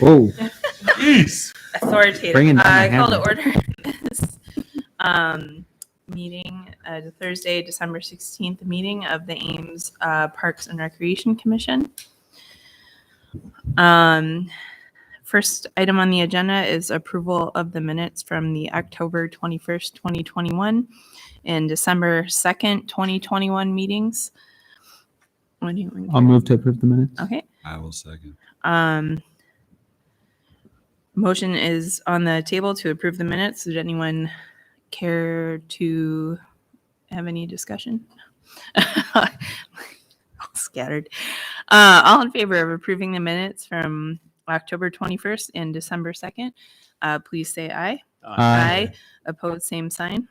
Oh, Jeez. Authoritative. Bringing down the I call to hammer. order this meeting, the Thursday, December 16th meeting of the Ames Parks and Recreation Commission. First item on the agenda is approval of the minutes from the October 21st, 2021 and December 2nd, 2021 meetings. What do you want? I'll move to approve the minutes. Okay. I will second. Motion is on the table to approve the minutes. Did anyone care to have any discussion? All scattered. All in favor of approving the minutes from October 21st and December 2nd, please say aye. Aye. Opposed, same sign.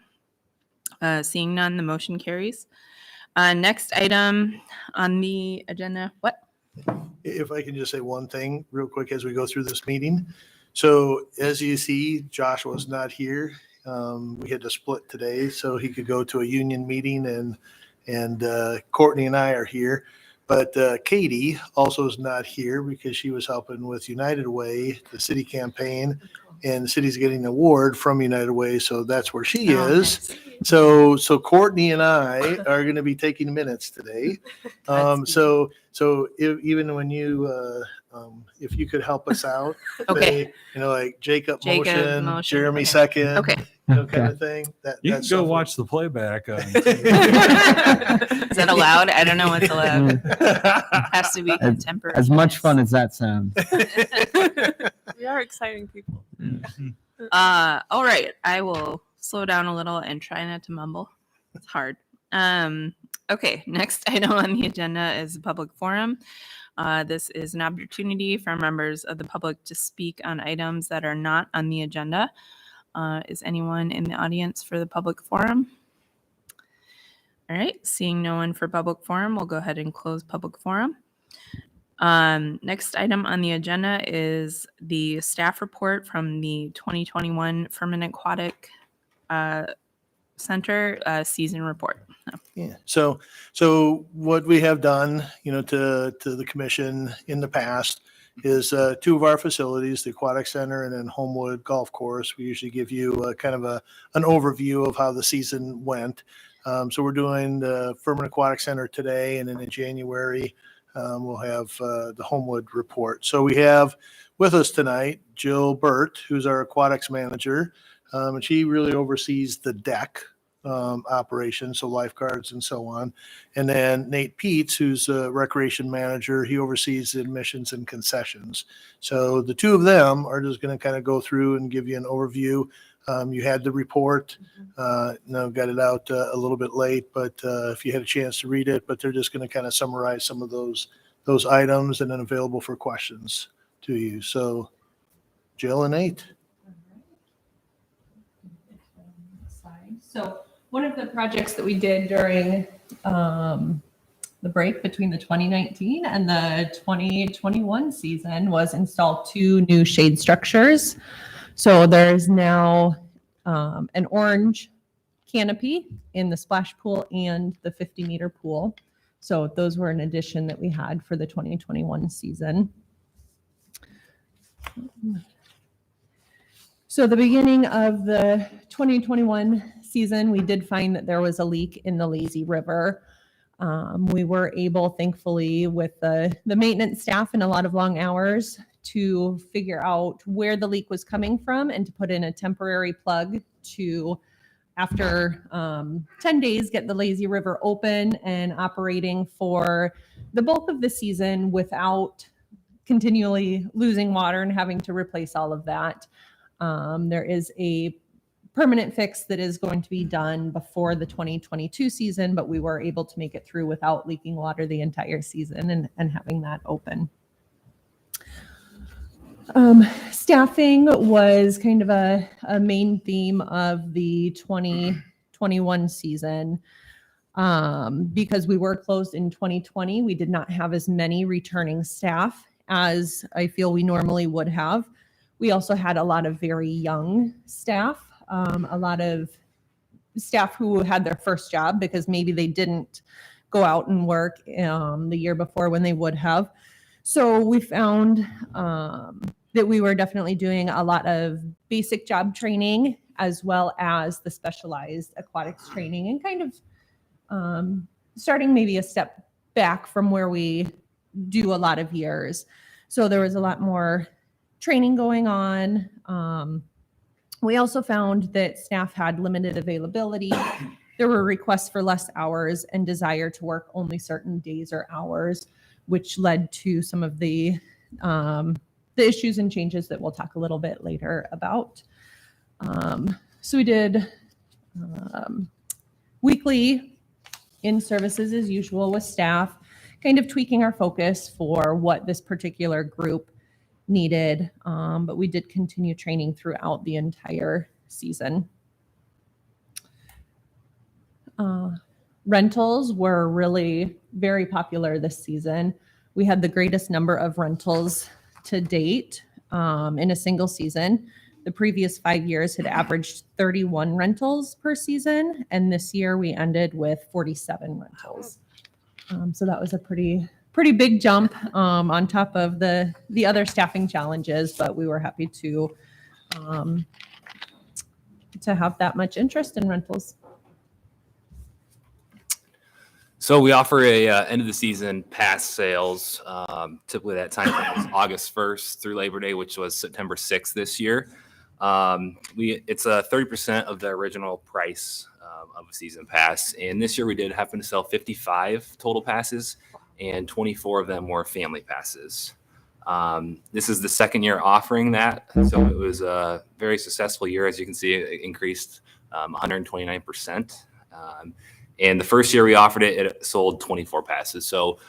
Seeing none, the motion carries. Next item on the agenda. What? If I can just say one thing real quick as we go through this meeting. So as you see, Josh was not here. We had to split today so he could go to a union meeting, and Courtney and I are here. But Katie also is not here because she was helping with United Way, the city campaign, and the city's getting an award from United Way, so that's where she is. So Courtney and I are going to be taking minutes today. So even when you, if you could help us out, Okay. say, like Jacob motion, Jeremy okay. second, Okay. kind of thing. You can go watch the playback. Is that allowed? I don't know what's allowed. Has to be contemporary. As much fun as that sounds. We are exciting people. All right. I will slow down a little and try not to mumble. It's hard. Okay. Next item on the agenda is a public forum. This is an opportunity for members of the public to speak on items that are not on the agenda. Is anyone in the audience for the public forum? All right. Seeing no one for public forum, we'll go ahead and close public forum. Next item on the agenda is the staff report from the 2021 Firmin Aquatic Center season report. Yeah. So what we have done, to the commission in the past is two of our facilities, the Aquatic Center and then Homewood Golf Course. We usually give you kind of an overview of how the season went. So we're doing the Firmin Aquatic Center today, and then in January, we'll have the Homewood report. So we have with us tonight Jill Burt, who's our aquatics manager, and she really oversees the deck operations, so lifeguards and so on. And then Nate Peets, who's a recreation manager, he oversees admissions and concessions. So the two of them are just going to kind of go through and give you an overview. You had the report, got it out a little bit late, but if you had a chance to read it, but they're just going to kind of summarize some of those items and then available for questions to you. So Jill and Nate. So one of the projects that we did during the break between the 2019 and the 2021 season was install 2 new shade structures. So there's now an orange canopy in the splash pool and the 50-meter pool. So those were an addition that we had for the 2021 season. So the beginning of the 2021 season, we did find that there was a leak in the lazy river. We were able, thankfully, with the maintenance staff and a lot of long hours, to figure out where the leak was coming from and to put in a temporary plug to, after 10 days, get the lazy river open and operating for the bulk of the season without continually losing water and having to replace all of that. There is a permanent fix that is going to be done before the 2022 season, but we were able to make it through without leaking water the entire season and having that open. Staffing was kind of a main theme of the 2021 season. Because we were closed in 2020, we did not have as many returning staff as I feel we normally would have. We also had a lot of very young staff, a lot of staff who had their first job because maybe they didn't go out and work the year before when they would have. So we found that we were definitely doing a lot of basic job training as well as the specialized aquatics training, and kind of starting maybe a step back from where we do a lot of years. So there was a lot more training going on. We also found that staff had limited availability. There were requests for less hours and desire to work only certain days or hours, which led to some of the issues and changes that we'll talk a little bit later about. So we did weekly in-services as usual with staff, kind of tweaking our focus for what this particular group needed, but we did continue training throughout the entire season. Rentals were really very popular this season. We had the greatest number of rentals to date in a single season. The previous 5 years had averaged 31 rentals per season, and this year we ended with 47 rentals. So that was a pretty big jump on top of the other staffing challenges, but we were happy to have that much interest in rentals. So we offer a end of the season pass sales. Typically that time frame is August 1st through Labor Day, which was September 6th this year. It's 30% of the original price of a season pass. And this year we did happen to sell 55 total passes, and 24 of them were family passes. This is the second year offering that. So it was a very successful year. As you can see, it increased 129%. And the first year we offered it, it sold 24 passes. So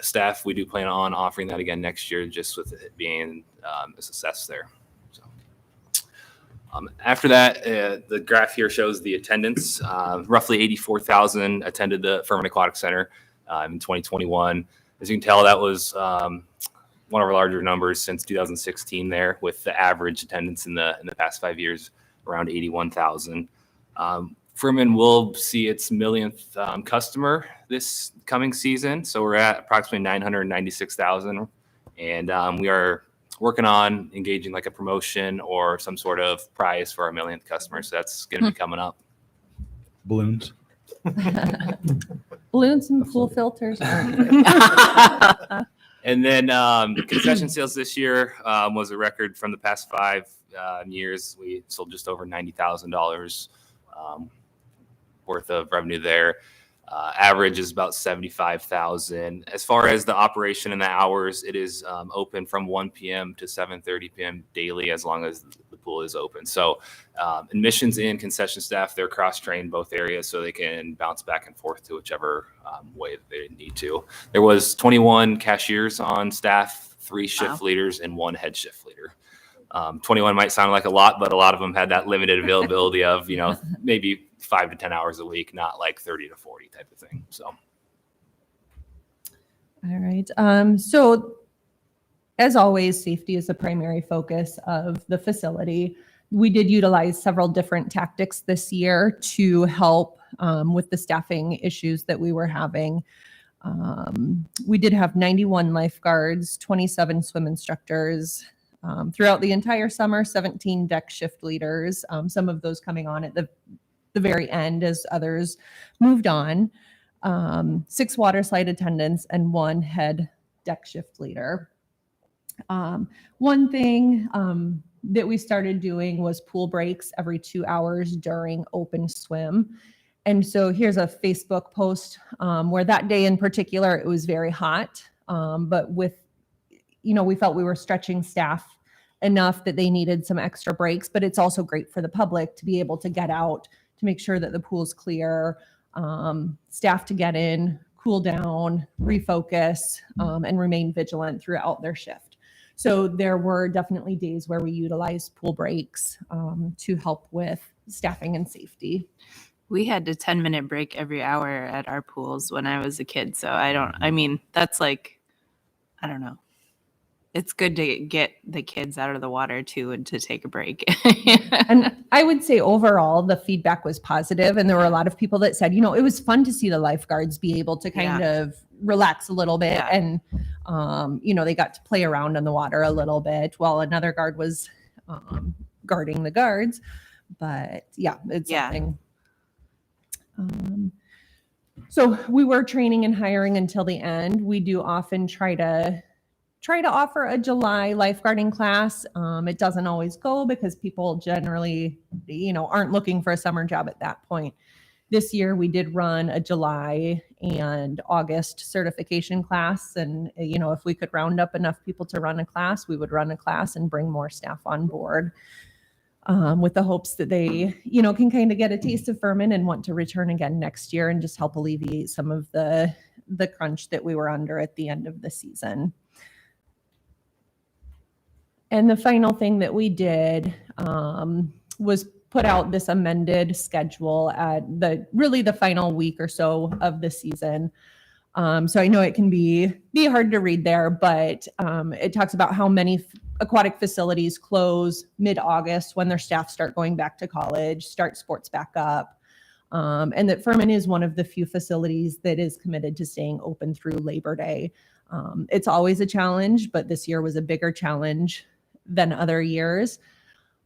staff, we do plan on offering that again next year, just with it being a success there. So after that, the graph here shows the attendance. Roughly 84,000 attended the Furman Aquatic Center in 2021. As you can tell, that was one of our larger numbers since 2016 there, with the average attendance in the past 5 years around 81,000. Furman will see its millionth customer this coming season. So we're at approximately 996,000. And we are working on engaging like a promotion or some sort of prize for our millionth customer. So that's going to be coming up. Balloons. Balloons and pool filters. And then concession sales this year was a record from the past 5 years. We sold just over $90,000 worth of revenue there. Average is about 75,000. As far as the operation and the hours, it is open from 1 p.m. to 7:30 p.m. daily, as long as the pool is open. So admissions and concession staff, they're cross-trained both areas, so they can bounce back and forth to whichever way that they need to. There was 21 cashiers on staff, 3 shift leaders, and 1 head shift leader. 21 might sound like a lot, but a lot of them had that limited availability of, maybe 5 to 10 hours a week, not like 30 to 40 type of thing. So. All right. So as always, safety is the primary focus of the facility. We did utilize several different tactics this year to help with the staffing issues that we were having. We did have 91 lifeguards, 27 swim instructors, throughout the entire summer, 17 deck shift leaders, some of those coming on at the very end as others moved on, 6 water slide attendants, and 1 head deck shift leader. One thing that we started doing was pool breaks every 2 hours during open swim. And so here's a Facebook post where that day in particular, it was very hot, but we felt we were stretching staff enough that they needed some extra breaks, but it's also great for the public to be able to get out, to make sure that the pool's clear, staff to get in, cool down, refocus, and remain vigilant throughout their shift. So there were definitely days where we utilized pool breaks to help with staffing and safety. We had a 10-minute break every hour at our pools when I was a kid. So that's like, I don't know. It's good to get the kids out of the water too and to take a break. And I would say overall, the feedback was positive, and there were a lot of people that said, it was fun to see the lifeguards be able to kind of relax a little bit. Yeah. And, they got to play around in the water a little bit while another guard was guarding the guards. But yeah, it's something. So we were training and hiring until the end. We do often try to offer a July lifeguarding class. It doesn't always go because people generally, aren't looking for a summer job at that point. This year we did run a July and August certification class. And, if we could round up enough people to run a class, we would run a class and bring more staff on board. With the hopes that they, can kind of get a taste of Furman and want to return again next year and just help alleviate some of the crunch that we were under at the end of the season. And the final thing that we did was put out this amended schedule at the final week or so of the season. So I know it can be hard to read there, but it talks about how many aquatic facilities close mid-August when their staff start going back to college, start sports back up, and that Furman is one of the few facilities that is committed to staying open through Labor Day. It's always a challenge, but this year was a bigger challenge than other years.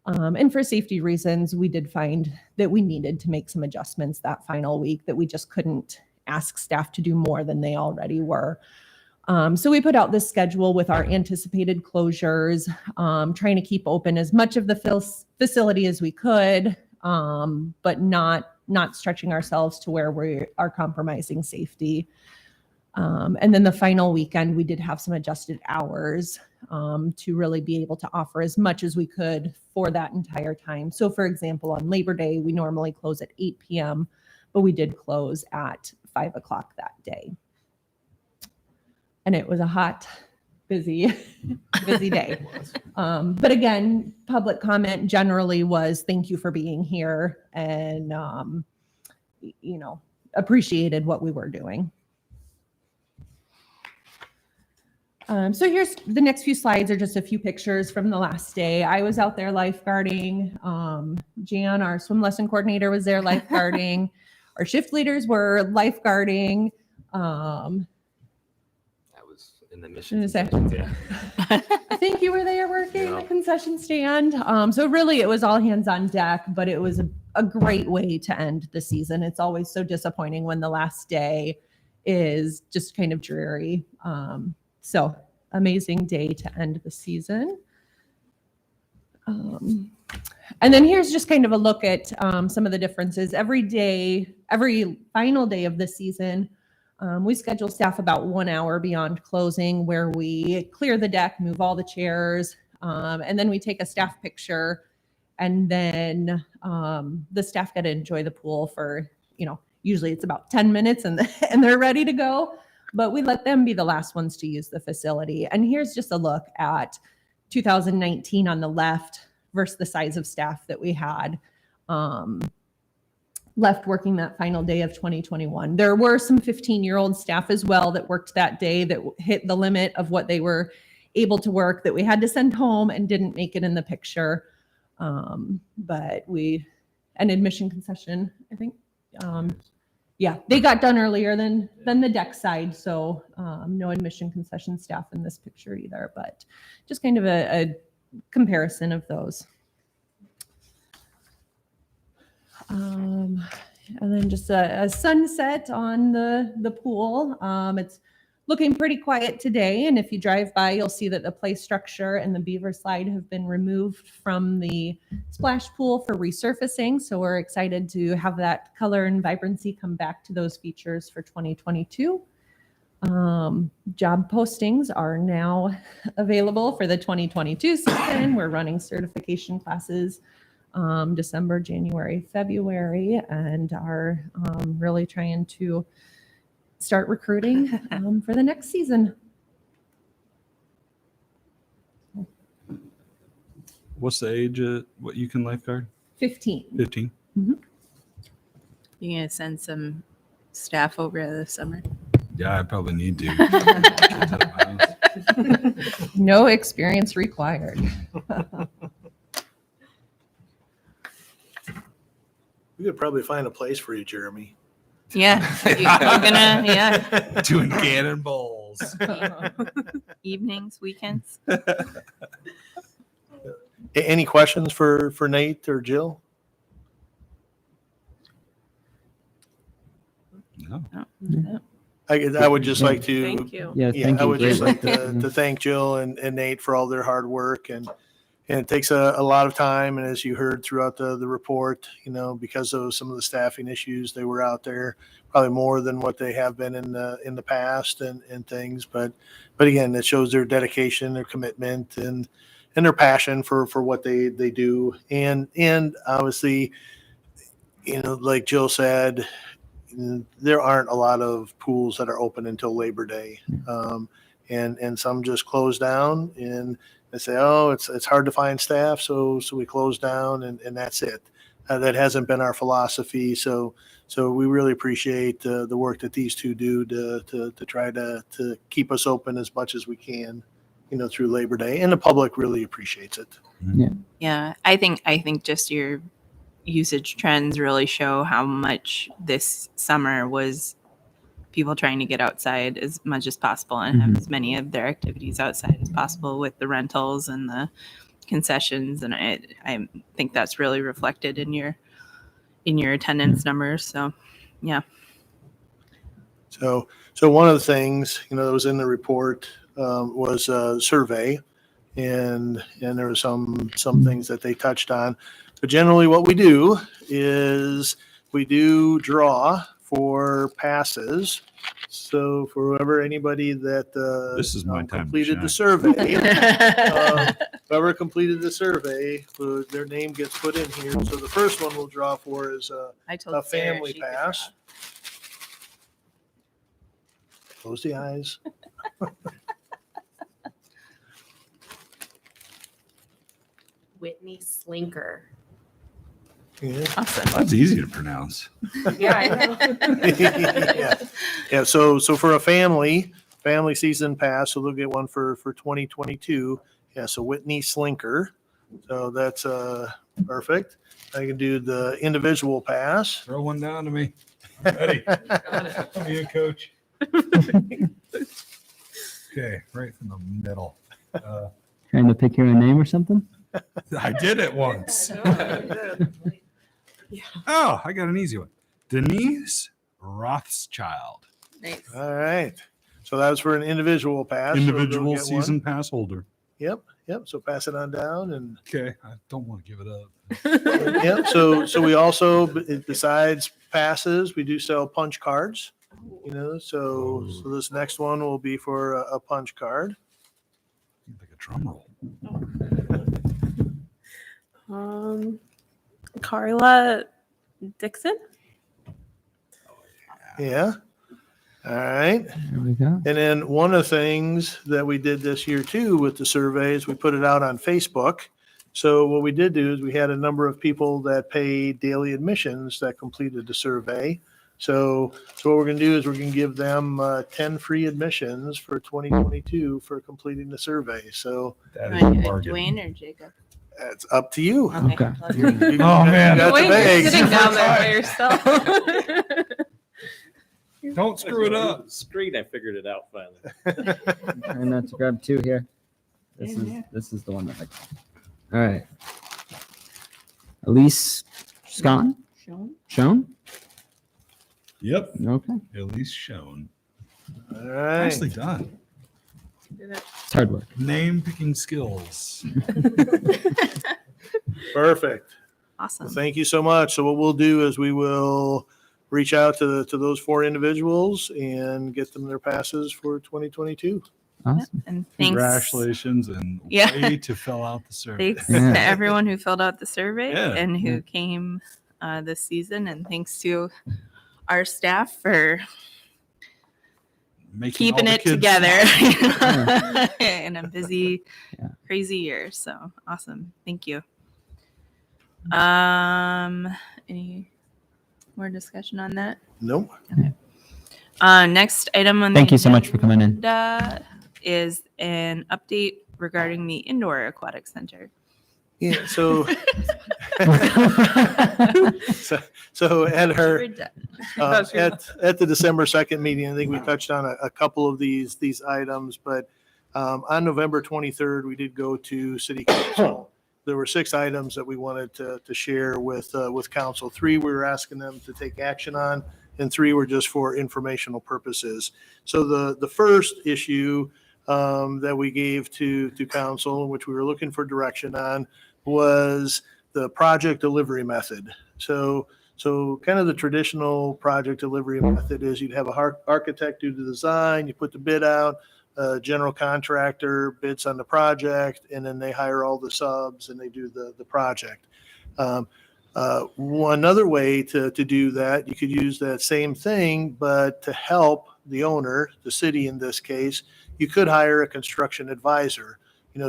And for safety reasons, we did find that we needed to make some adjustments that final week, that we just couldn't ask staff to do more than they already were. So we put out this schedule with our anticipated closures, trying to keep open as much of the facility as we could, but not stretching ourselves to where we are compromising safety. And then the final weekend, we did have some adjusted hours to really be able to offer as much as we could for that entire time. So for example, on Labor Day, we normally close at 8 p.m., but we did close at 5 o'clock that day. And it was a hot, busy day. But again, public comment generally was thank you for being here and, appreciated what we were doing. So here's the next few slides are just a few pictures from the last day. I was out there lifeguarding. Jan, our swim lesson coordinator, was there lifeguarding. Our shift leaders were lifeguarding. That was in the mission. Yeah. I think you were there working the concession stand. So really it was all hands on deck, but it was a great way to end the season. It's always so disappointing when the last day is just kind of dreary. So amazing day to end the season. And then here's just kind of a look at some of the differences. Every final day of the season, we schedule staff about 1 hour beyond closing where we clear the deck, move all the chairs, and then we take a staff picture. And then the staff get to enjoy the pool for, usually it's about 10 minutes and they're ready to go. But we let them be the last ones to use the facility. And here's just a look at 2019 on the left versus the size of staff that we had left working that final day of 2021. There were some 15-year-old staff as well that worked that day that hit the limit of what they were able to work that we had to send home and didn't make it in the picture. But an admission concession, I think. They got done earlier than the deck side, so no admission concession staff in this picture either, but just kind of a comparison of those. And then just a sunset on the pool. It's looking pretty quiet today, and if you drive by, you'll see that the play structure and the beaver slide have been removed from the splash pool for resurfacing. So we're excited to have that color and vibrancy come back to those features for 2022. Job postings are now available for the 2022 season. We're running certification classes December, January, February, and are really trying to start recruiting for the next season. What's the age at what you can lifeguard? 15. 15. Mm-hmm. You gonna send some staff over this summer? Yeah, I probably need to. Kids out of my house. No experience required. We could probably find a place for you, Jeremy. Yeah. You're gonna, yeah. Doing cannonballs. Evenings, weekends. Any questions for Nate or Jill? No. I would just like to. Thank you. Yeah, Yeah, thank I you. would just Great like work. to thank Jill and Nate for all their hard work, and it takes a lot of time. And as you heard throughout the report, because of some of the staffing issues, they were out there probably more than what they have been in the past and things. But again, it shows their dedication, their commitment, and their passion for what they do. And obviously, like Jill said, there aren't a lot of pools that are open until Labor Day. And some just close down, and they say, oh, it's hard to find staff. So we close down, and that's it. That hasn't been our philosophy. So we really appreciate the work that these two do to try to keep us open as much as we can, through Labor Day, and the public really appreciates it. Yeah. I think just your usage trends really show how much this summer was people trying to get outside as much as possible and have as many of their activities outside as possible with the rentals and the concessions. And I think that's really reflected in your attendance numbers. So, yeah. So one of the things, that was in the report was a survey, and there were some things that they touched on. But generally what we do is we do draw for passes. So for anybody that This is my time to completed the shine. survey, whoever completed the survey, their name gets put in here. So the first one we'll draw for is I told a Sarah family she could pass. Close the eyes. Whitney Slinker. Yeah. Awesome. That's easy to pronounce. Yeah, I know. Yeah. So for a family season pass, so they'll get one for 2022. Yeah. So Whitney Slinker. So that's perfect. I can do the individual pass. Throw one down to me. Ready? Be a coach. Okay, right from the middle. Trying to pick your own name or something? I did it once. Oh, I got an easy one. Denise Rothschild. Nice. All right. So that was for an individual pass. So they'll Individual get season one. pass holder. Yep. So pass it on down, and Okay, I don't want to give it up. yep. So we also, besides passes, we do sell punch cards. So this next one will be for a punch card. Like a drum roll. Carla Dixon. Yeah. All right. There we go. And then one of the things that we did this year too with the surveys, we put it out on Facebook. So what we did do is we had a number of people that pay daily admissions that completed the survey. So what we're going to do is we're going to give them 10 free admissions for 2022 for completing the survey. So That is a bargain. Dwayne or Jacob? it's up to you. Okay. Oh, man. You got the Dwayne, bag. you're sitting down there by yourself. Don't screw it up. Screen, I figured it out finally. Trying not to grab two here. This is the one that I got. All right. Elise Scott? Shown? Yep. Okay. At least shown. All right. Nicely done. It's hard work. Name picking skills. Perfect. Awesome. Well, thank you so much. So what we'll do is we will reach out to those 4 individuals and get them their passes for 2022. Awesome. And thanks. Congratulations and Yeah. way to fill out the survey. Thanks Yeah. to everyone who filled out the survey Yeah. and who Yeah. came this season. And thanks to our staff for Making keeping all the it kids together smile. in a busy, Yeah. crazy year. So awesome. Thank you. Any more discussion on that? Nope. Next item on Thank the you so much for coming in. agenda. is an update regarding the indoor aquatic center. Yeah, so so at her We're done. at the December 2nd meeting, I think we touched on a couple of these items, but on November 23rd, we did go to City Council. There were 6 items that we wanted to share with council. 3 we were asking them to take action on, and 3 were just for informational purposes. So the first issue that we gave to council, which we were looking for direction on, was the project delivery method. So kind of the traditional project delivery method is you'd have a architect do the design, you put the bid out, a general contractor bids on the project, and then they hire all the subs and they do the project. One other way to do that, you could use that same thing, but to help the owner, the city in this case, you could hire a construction advisor,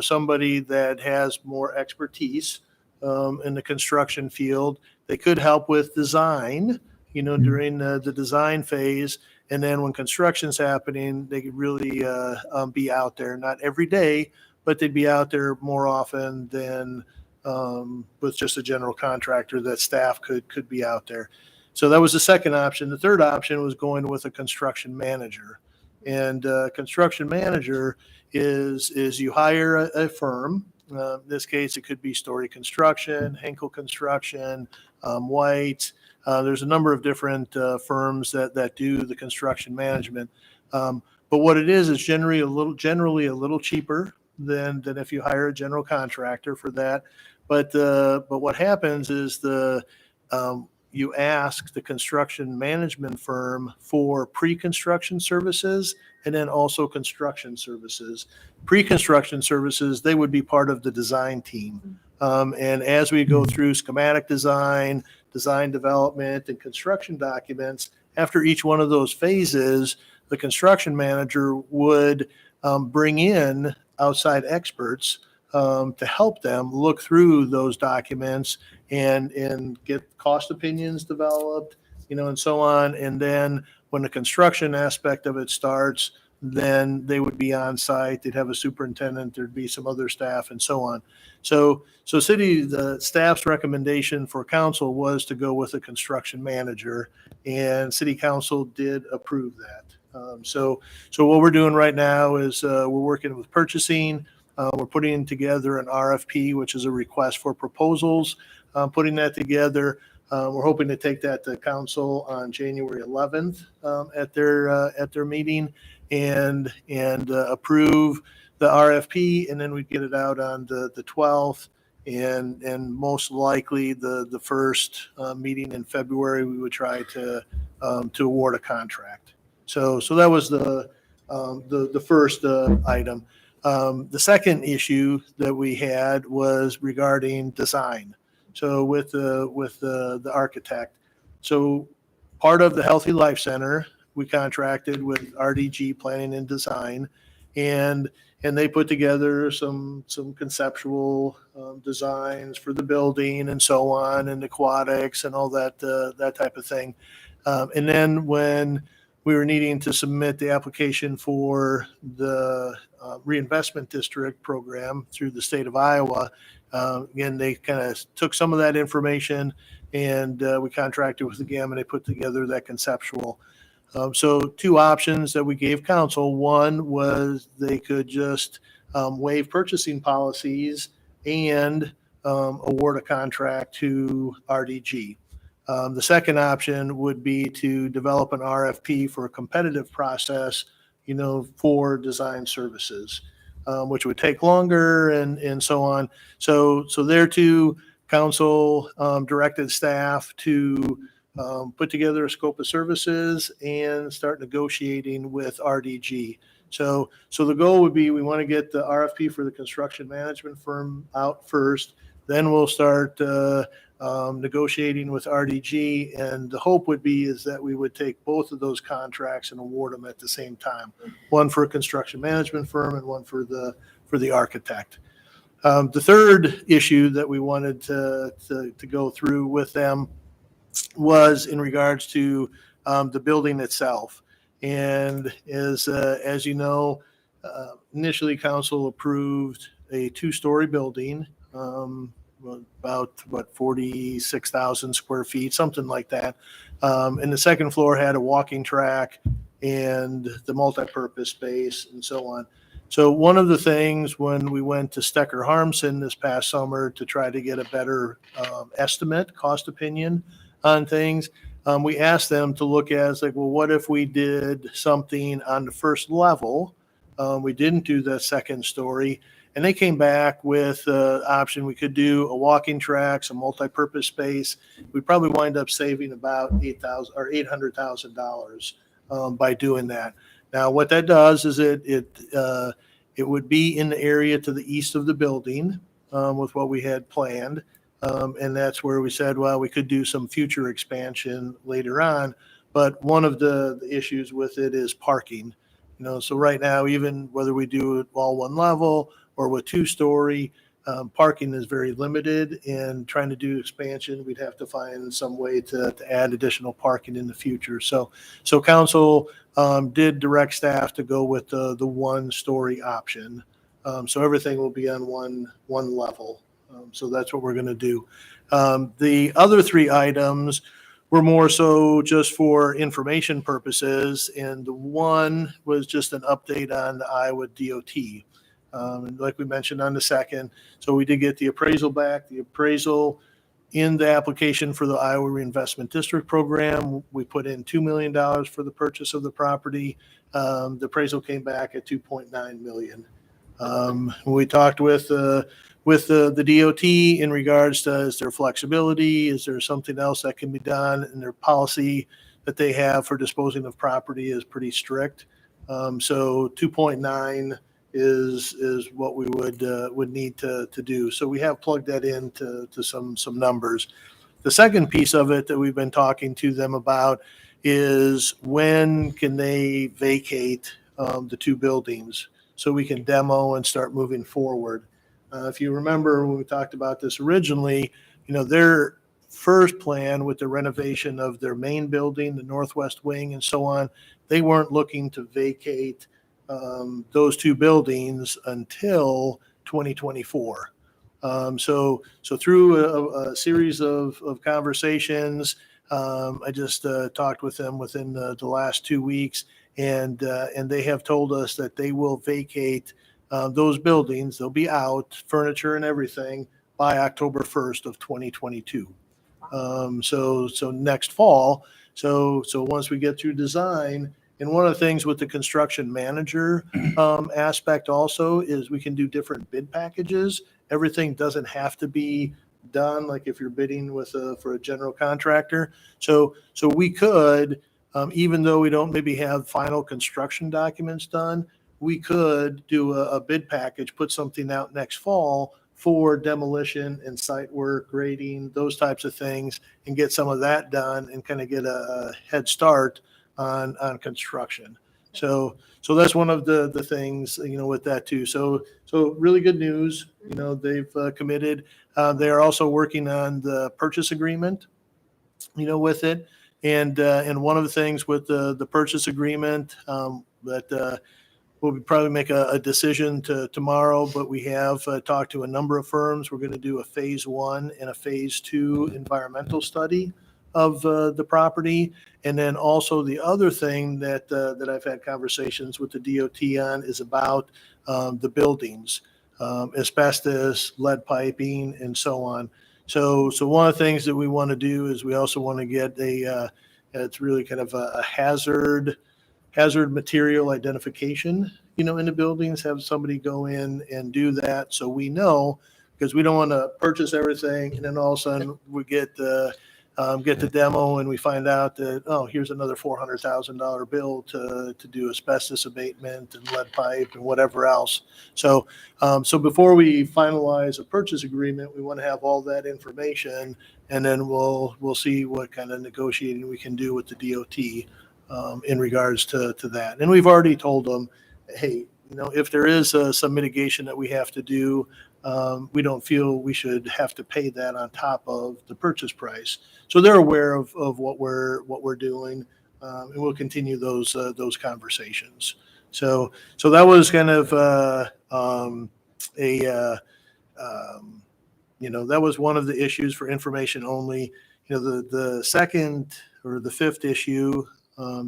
somebody that has more expertise in the construction field. They could help with design, during the design phase. And then when construction's happening, they could really be out there, not every day, but they'd be out there more often than with just a general contractor that staff could be out there. So that was the second option. The third option was going with a construction manager. And construction manager is you hire a firm. In this case, it could be Story Construction, Henkel Construction, White. There's a number of different firms that do the construction management. But what it is generally a little cheaper than if you hire a general contractor for that. But what happens is you ask the construction management firm for pre-construction services and then also construction services. Pre-construction services, they would be part of the design team. And as we go through schematic design development, and construction documents, after each one of those phases, the construction manager would bring in outside experts to help them look through those documents and get cost opinions developed, and so on. And then when the construction aspect of it starts, then they would be on site. They'd have a superintendent. There'd be some other staff and so on. So the staff's recommendation for council was to go with a construction manager, and city council did approve that. So what we're doing right now is we're working with purchasing. We're putting together an RFP, which is a request for proposals. Putting that together. We're hoping to take that to council on January 11th at their meeting and approve the RFP, and then we get it out on the 12th, and most likely the first meeting in February we would try to award a contract. So that was the first item. The second issue that we had was regarding design. So with the architect. So part of the Healthy Life Center, we contracted with RDG Planning and Design, and they put together some conceptual designs for the building and so on, and aquatics and all that type of thing. And then when we were needing to submit the application for the reinvestment district program through the state of Iowa, again, they kind of took some of that information and we contracted with them, and they put together that conceptual. So 2 options that we gave council. One was they could just waive purchasing policies and award a contract to RDG. The second option would be to develop an RFP for a competitive process, for design services, which would take longer and so on. So there too, council directed staff to put together a scope of services and start negotiating with RDG. So the goal would be we want to get the RFP for the construction management firm out first. Then we'll start negotiating with RDG, and the hope would be is that we would take both of those contracts and award them at the same time. One for a construction management firm and one for the architect. The third issue that we wanted to go through with them was in regards to the building itself. And as you know, initially council approved a 2-story building, about 46,000 square feet, something like that. And the second floor had a walking track and the multi-purpose space and so on. So one of the things when we went to Stecker Harmson this past summer to try to get a better estimate, cost opinion on things, we asked them to look at, it's like, well, what if we did something on the first level? We didn't do the second story. And they came back with the option. We could do a walking track, some multi-purpose space. We'd probably wind up saving about $800,000 by doing that. Now, what that does is it would be in the area to the east of the building with what we had planned. And that's where we said, well, we could do some future expansion later on. But one of the issues with it is parking. So right now, even whether we do it all one level or with 2-story, parking is very limited, and trying to do expansion, we'd have to find some way to add additional parking in the future. So council did direct staff to go with the 1-story option. So everything will be on one level. So that's what we're going to do. The other 3 items were more so just for information purposes, and the one was just an update on the Iowa DOT. And like we mentioned on the second, so we did get the appraisal back. The appraisal in the application for the Iowa Reinvestment District program, we put in $2 million for the purchase of the property. The appraisal came back at $2.9 million. We talked with the DOT in regards to, is there flexibility? Is there something else that can be done? And their policy that they have for disposing of property is pretty strict. So 2.9 is what we would need to do. So we have plugged that into some numbers. The second piece of it that we've been talking to them about is when can they vacate the 2 buildings so we can demo and start moving forward. If you remember when we talked about this originally, their first plan with the renovation of their main building, the northwest wing and so on, they weren't looking to vacate those 2 buildings until 2024. So through a series of conversations, I just talked with them within the last 2 weeks, and they have told us that they will vacate those buildings. They'll be out, furniture and everything, by October 1st of 2022. So next fall. So once we get through design, and one of the things with the construction manager aspect also is we can do different bid packages. Everything doesn't have to be done like if you're bidding for a general contractor. So we could, even though we don't maybe have final construction documents done, we could do a bid package, put something out next fall for demolition and site work, grading, those types of things, and get some of that done and kind of get a head start on construction. So that's one of the things, with that too. So really good news, they've committed. They are also working on the purchase agreement, with it. And one of the things with the purchase agreement that we'll probably make a decision tomorrow, but we have talked to a number of firms. We're going to do a phase 1 and a phase 2 environmental study of the property. And then also the other thing that I've had conversations with the DOT on is about the buildings, asbestos, lead piping, and so on. So one of the things that we want to do is we also want to get it's really kind of a hazard material identification, in the buildings, have somebody go in and do that. So we know, because we don't want to purchase everything and then all of a sudden we get the demo and we find out that, oh, here's another $400,000 bill to do asbestos abatement and lead pipe and whatever else. So before we finalize a purchase agreement, we want to have all that information, and then we'll see what kind of negotiating we can do with the DOT in regards to that. And we've already told them, hey, if there is some mitigation that we have to do, we don't feel we should have to pay that on top of the purchase price. So they're aware of what we're doing, and we'll continue those conversations. So that was kind of that was one of the issues for information only. The second or the fifth issue,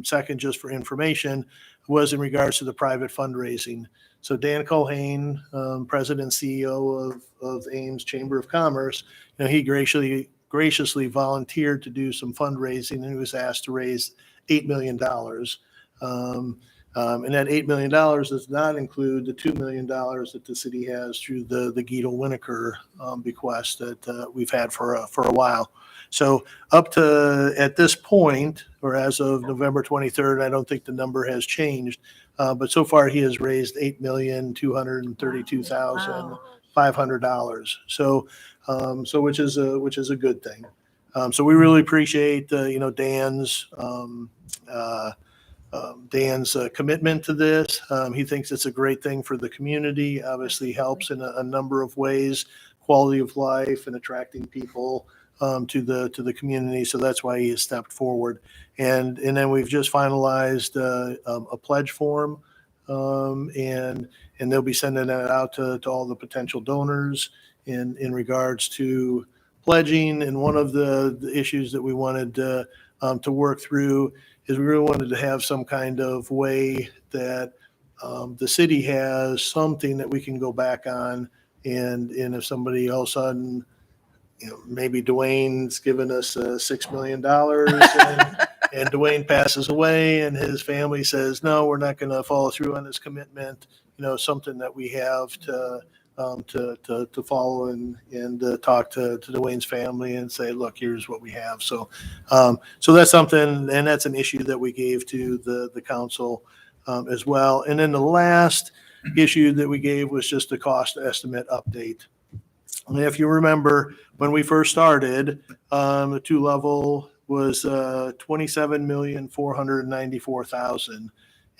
second just for information, was in regards to the private fundraising. So Dan Culhane, President and CEO of Ames Chamber of Commerce, he graciously volunteered to do some fundraising, and he was asked to raise $8 million. And that $8 million does not include the $2 million that the city has through the Guido Winokur bequest that we've had for a while. So up to at this point, or as of November 23rd, I don't think the number has changed, but so far he has raised $8,232,500. So which is a good thing. So we really appreciate Dan's commitment to this. He thinks it's a great thing for the community. Obviously helps in a number of ways, quality of life and attracting people to the community. So that's why he has stepped forward. And then we've just finalized a pledge form, and they'll be sending that out to all the potential donors in regards to pledging. And one of the issues that we wanted to work through is we really wanted to have some kind of way that the city has something that we can go back on. And if somebody all of a sudden, maybe Dwayne's given us $6 million and Dwayne passes away and his family says, no, we're not going to follow through on this commitment, something that we have to follow and talk to Dwayne's family and say, look, here's what we have. So that's something, and that's an issue that we gave to the council as well. And then the last issue that we gave was just the cost estimate update. And if you remember, when we first started, the two level was $27,494,000.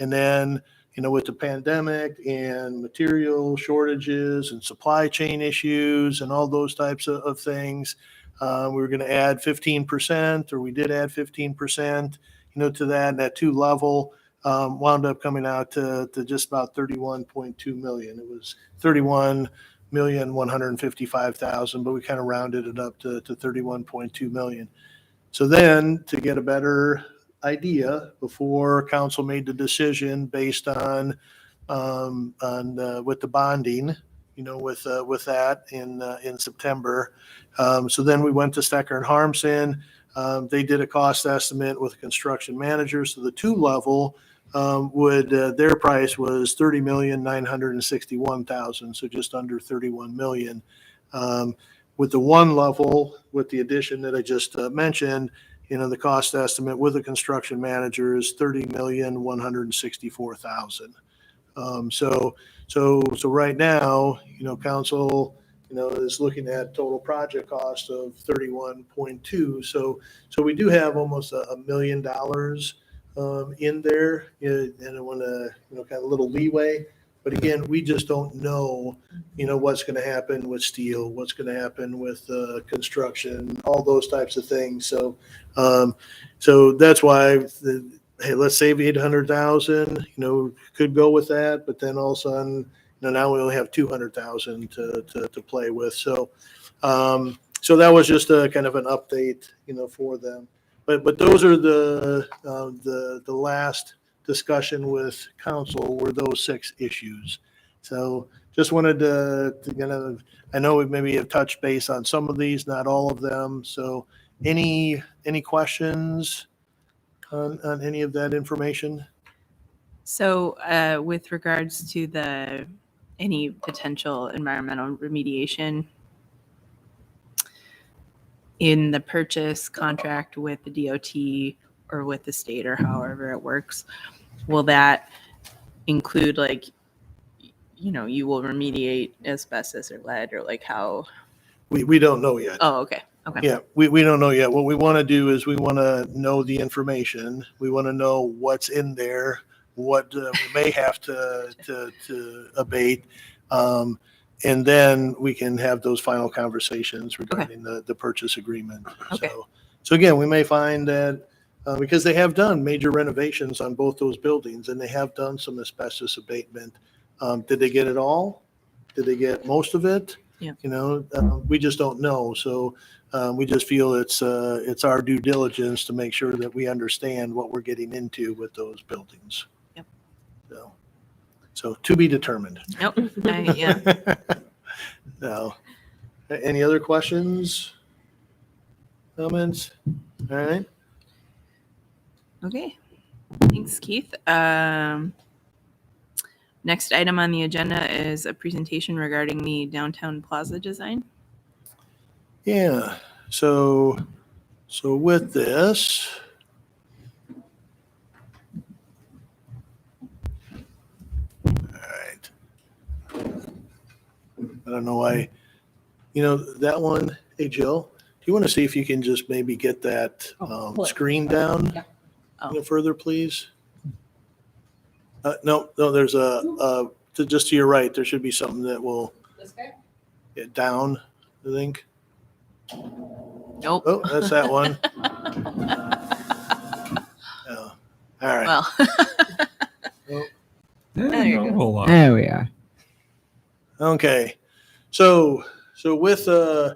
And then, with the pandemic and material shortages and supply chain issues and all those types of things, we were going to add 15%, or we did add 15%, to that. And that two level wound up coming out to just about 31.2 million. It was 31,155,000, but we kind of rounded it up to 31.2 million. So then, to get a better idea before council made the decision based on with the bonding, with that in September. So then we went to Stecker and Harmson. They did a cost estimate with a construction manager. So the two level their price was $30,961,000, so just under 31 million. With the one level, with the addition that I just mentioned, the cost estimate with the construction manager is $30,164,000. So right now, council, is looking at total project cost of 31.2. So we do have almost $1 million in there, and I want to, kind of a little leeway. But again, we just don't know, what's going to happen with steel, what's going to happen with construction, all those types of things. So that's why, hey, let's save 800,000. Could go with that, but then all of a sudden, now we only have 200,000 to play with. So that was just a kind of an update, for them. But those are the last discussion with council were those 6 issues. So just wanted to I know we maybe have touched base on some of these, not all of them. So any questions on any of that information? So with regards to any potential environmental remediation in the purchase contract with the DOT or with the state or however it works, will that include you will remediate asbestos or lead, or how? We don't know yet. Oh, okay. Yeah, we don't know yet. What we want to do is we want to know the information. We want to know what's in there, what we may have to abate. And then we can have those final conversations regarding the purchase agreement. Okay. So again, we may find that because they have done major renovations on both those buildings and they have done some asbestos abatement. Did they get it all? Did they get most of it? Yeah. We just don't know. So we just feel it's our due diligence to make sure that we understand what we're getting into with those buildings. Yep. So to be determined. Nope. Yeah. No. Any other questions? Comments? All right. Okay. Thanks, Keith. Next item on the agenda is a presentation regarding the downtown plaza design. Yeah. So with this, all right. I don't know why, that one. Hey, Jill, do you want to see if you can just maybe get that flip. screen down Yeah. further, please? No, there's just to your right, there should be something that will get down, I think. Nope. Oh, that's that one. Oh, all right. Well, There you go. Hold on. There we are. Okay. So with this,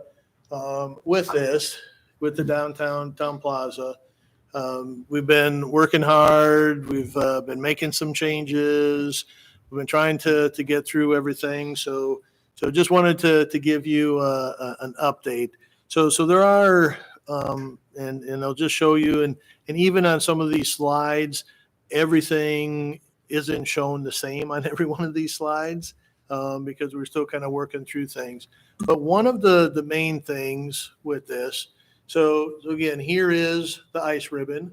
with the downtown town plaza, we've been working hard. We've been making some changes. We've been trying to get through everything. So just wanted to give you an update. So there are, and I'll just show you, and even on some of these slides, everything isn't shown the same on every one of these slides because we're still kind of working through things. But one of the main things with this, so again, here is the ice ribbon,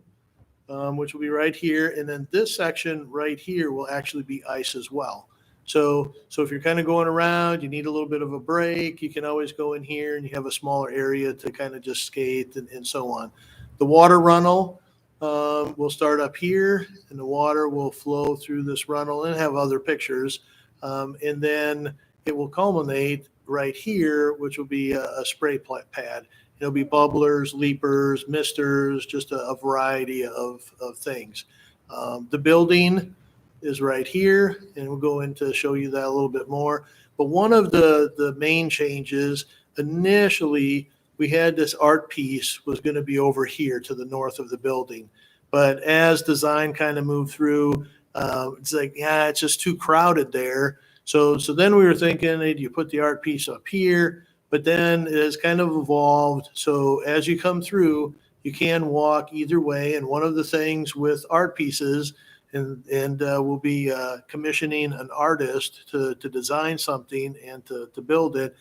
which will be right here. And then this section right here will actually be ice as well. So if you're kind of going around, you need a little bit of a break, you can always go in here and you have a smaller area to kind of just skate and so on. The water runnel will start up here and the water will flow through this runnel and have other pictures. And then it will culminate right here, which will be a spray pad. It'll be bubblers, leapers, misters, just a variety of things. The building is right here, and we'll go into show you that a little bit more. But one of the main changes, initially, we had this art piece was going to be over here to the north of the building. But as design kind of moved through, it's like, yeah, it's just too crowded there. So then we were thinking, hey, do you put the art piece up here? But then it has kind of evolved. So as you come through, you can walk either way. And one of the things with art pieces, and we'll be commissioning an artist to design something and to build it.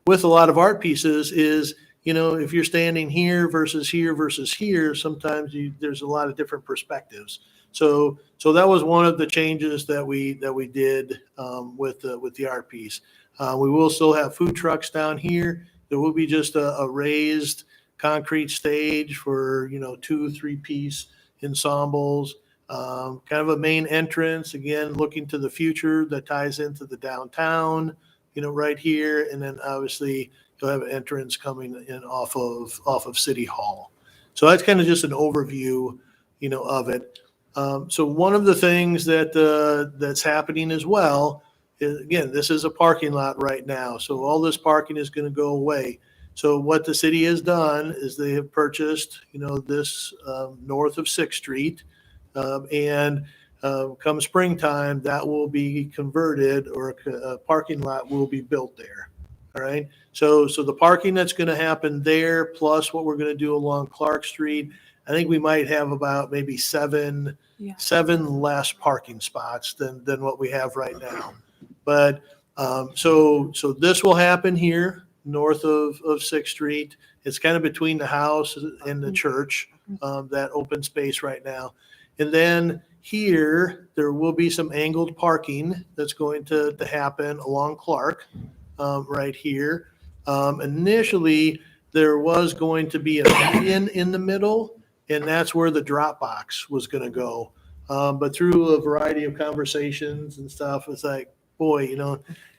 With a lot of art pieces is, if you're standing here versus here, sometimes there's a lot of different perspectives. So that was one of the changes that we did with the art piece. We will still have food trucks down here. There will be just a raised concrete stage for 2-3 piece ensembles. Kind of a main entrance, again, looking to the future that ties into the downtown, right here. And then obviously you'll have an entrance coming in off of City Hall. So that's kind of just an overview, of it. So one of the things that's happening as well is, again, this is a parking lot right now. So all this parking is going to go away. So what the city has done is they have purchased, this north of 6th Street. And come springtime, that will be converted, or a parking lot will be built there. All right. So the parking that's going to happen there, plus what we're going to do along Clark Street, I think we might have about maybe seven less parking spots than what we have right now. But so this will happen here north of 6th Street. It's kind of between the house and the church, that open space right now. And then here, there will be some angled parking that's going to happen along Clark, right here. Initially, there was going to be a median in the middle, and that's where the drop box was going to go. But through a variety of conversations and stuff, it's like, boy,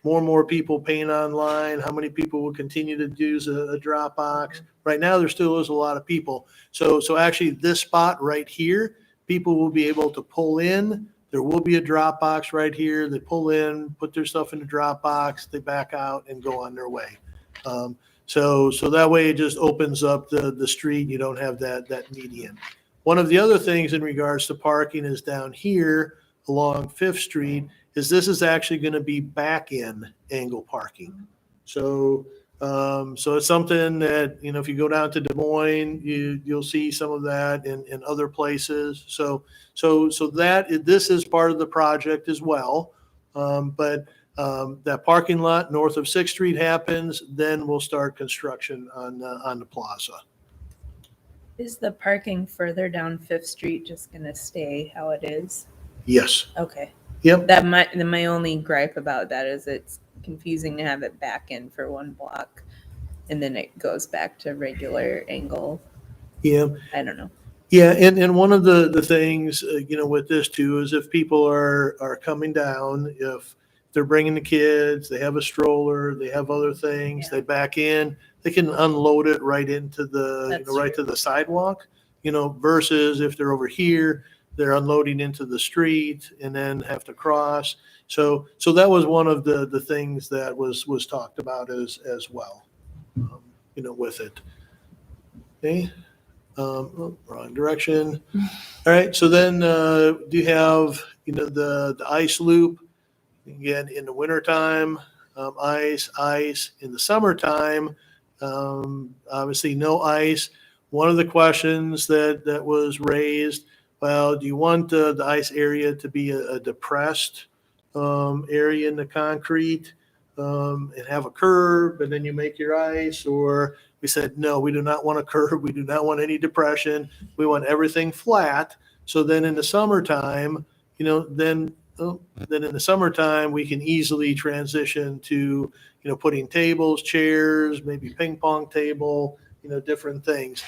more and more people paying online. How many people will continue to use a drop box? Right now, there still is a lot of people. So actually, this spot right here, people will be able to pull in. There will be a drop box right here. They pull in, put their stuff in the drop box, they back out and go on their way. So that way it just opens up the street. You don't have that median. One of the other things in regards to parking is down here along Fifth Street is this is actually going to be back in angle parking. So it's something that, if you go down to Des Moines, you'll see some of that in other places. So this is part of the project as well. But that parking lot north of 6th Street happens, then we'll start construction on the plaza. Is the parking further down Fifth Street just gonna stay how it is? Yes. Okay. Yep. My only gripe about that is it's confusing to have it back in for one block and then it goes back to regular angle. Yeah. I don't know. Yeah, and one of the things, with this too, is if people are coming down, if they're bringing the kids, they have a stroller, they have other things, Yeah. they back in, they can unload it right into That's right true. to the sidewalk, versus if they're over here, they're unloading into the street and then have to cross. So that was one of the things that was talked about as well, with it. Okay. Wrong direction. All right. So then do you have, the ice loop? Again, in the wintertime, ice. In the summertime, obviously no ice. One of the questions that was raised, well, do you want the ice area to be a depressed area in the concrete and have a curve and then you make your ice? Or we said, no, we do not want a curve. We do not want any depression. We want everything flat. So then in the summertime, then in the summertime, we can easily transition to, putting tables, chairs, maybe ping pong table, different things.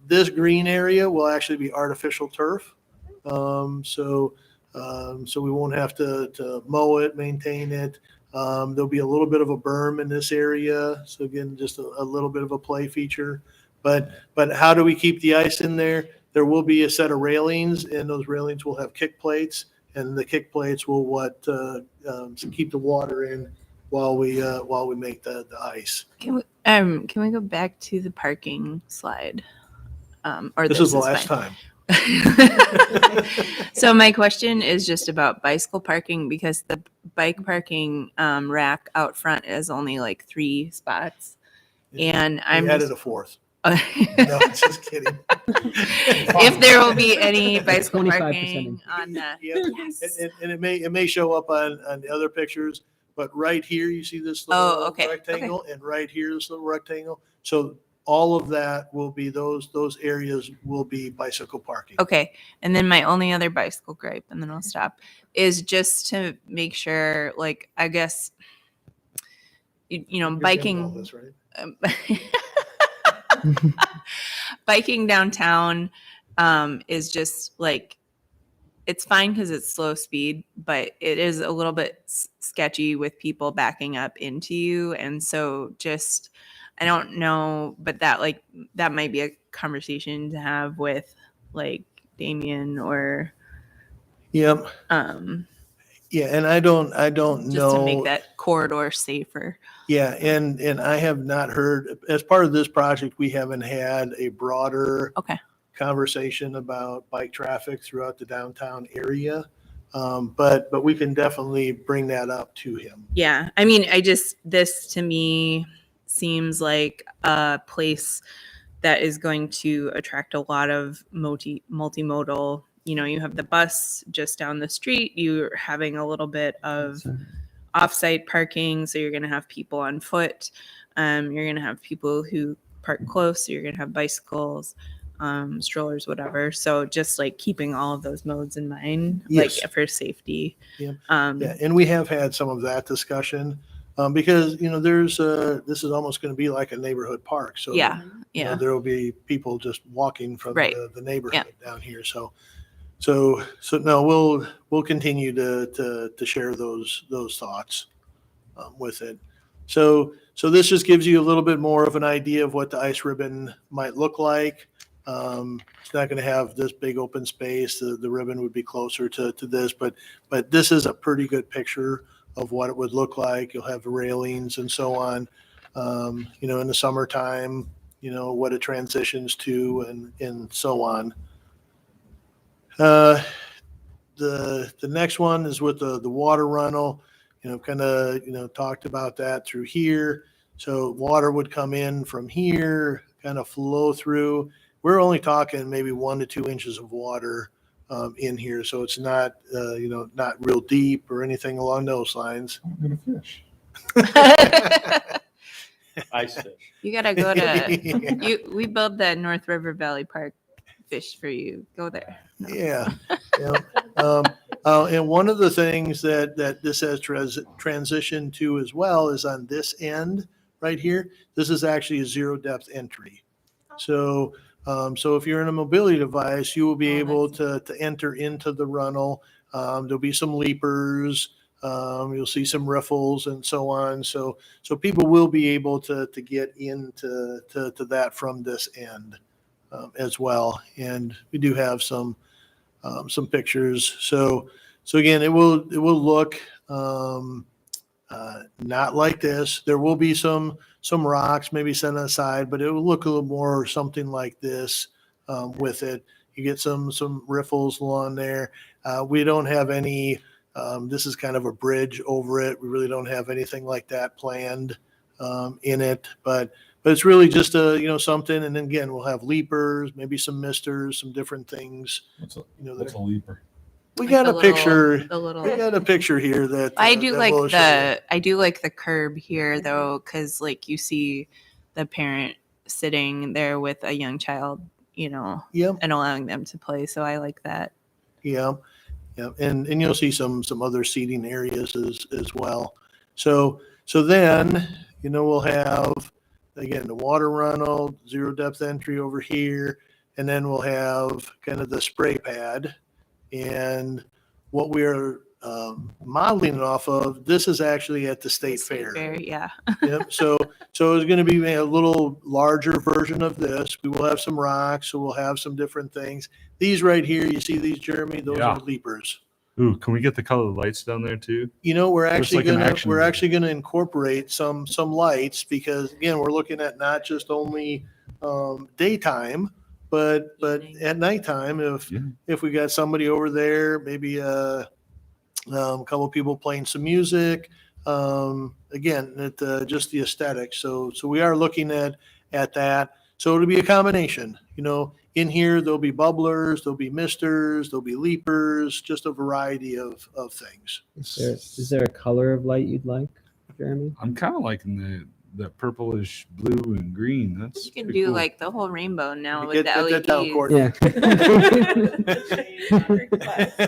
This green area will actually be artificial turf. So we won't have to mow it, maintain it. There'll be a little bit of a berm in this area. So again, just a little bit of a play feature. But how do we keep the ice in there? There will be a set of railings, and those railings will have kick plates. And the kick plates will keep the water in while we make the ice. Can we go back to the parking slide? Or This is the last fine. time. So my question is just about bicycle parking because the bike parking rack out front is only like 3 spots, and I I'm added a fourth. No, just kidding. If there will be any bicycle 25% parking on the Yep. yes. And it may show up on the other pictures, but right here you see this little okay. rectangle, and right here this little rectangle. So all of that will be those areas will be bicycle parking. Okay. And then my only other bicycle gripe, and then I'll stop, is just to make sure, like, I guess, You're biking. getting all this, right? Biking downtown is just like it's fine because it's slow speed, but it is a little bit sketchy with people backing up into you, and so just I don't know, but that might be a conversation to have with like Damien or Yep. Yeah, and I don't just know. to make that corridor safer. Yeah, and I have not heard, as part of this project, we haven't had a broader Okay. conversation about bike traffic throughout the downtown area. But we can definitely bring that up to him. Yeah. I mean, this to me seems like a place that is going to attract a lot of multimodal. You have the bus just down the street. You're having a little bit of off-site parking, so you're going to have people on foot. You're going to have people who park close. So you're going to have bicycles, strollers, whatever. So just like keeping all of those modes in mind, Yes. like for safety. Yeah. Yeah, and we have had some of that discussion because there's this is almost going to be like a neighborhood park. So Yeah. Yeah. there will be people just walking from Right. the neighborhood down here. So So no, we'll continue to share those thoughts with it. So this just gives you a little bit more of an idea of what the ice ribbon might look like. It's not going to have this big open space. The ribbon would be closer to this, but this is a pretty good picture of what it would look like. You'll have the railings and so on. In the summertime, what it transitions to and so on. The next one is with the water runnel. Kind of talked about that through here. So water would come in from here, kind of flow through. We're only talking maybe 1 to 2 inches of water in here, so it's not not real deep or anything along those lines. I'm gonna fish. Ice fish. You gotta go to we built that North River Valley Park fish for you. Go there. No. Yeah. And one of the things that this has transitioned to as well is on this end right here. This is actually a zero depth entry. So if you're in a mobility device, you will be able to enter into the runnel. There'll be some leapers. You'll see some riffles and so on. So people will be able to get into that from this end as well. And we do have some pictures. So again, it will look not like this. There will be some rocks maybe set aside, but it will look a little more something like this with it. You get some riffles along there. We don't have any. This is kind of a bridge over it. We really don't have anything like that planned in it, but it's really just something. And then again, we'll have leapers, maybe some misters, some different things. What's a leaper? We got a picture. The little. We got a picture here that I do that like we'll show you. I do like the curb here though, because like you see the parent sitting there with a young child, Yep. and allowing them to play. So I like that. Yeah. And you'll see some other seating areas as well. So then, we'll have, again, the water runnel, zero depth entry over here, and then we'll have kind of the spray pad. And what we're modeling it off of, this is actually at the state fair. Yeah. Yep. So it's going to be a little larger version of this. We will have some rocks, so we'll have some different things. These right here, you see these, Jeremy? Those Yeah. are leapers. Ooh, can we get the colored lights down there too? We're actually like an gonna action we're movie. actually gonna incorporate some lights because again, we're looking at not just only daytime, but Evening. at nighttime if we got somebody over there, maybe a couple of people playing some music. Again, just the aesthetics. So we are looking at that. So it'll be a combination. In here there'll be bubblers, there'll be misters, there'll be leapers, just a variety of things. Is there a color of light you'd like, Jeremy? I'm kind of liking the purplish blue and green. That's You can pretty do cool. like the whole rainbow now Get with the that down, LEDs. Courtney.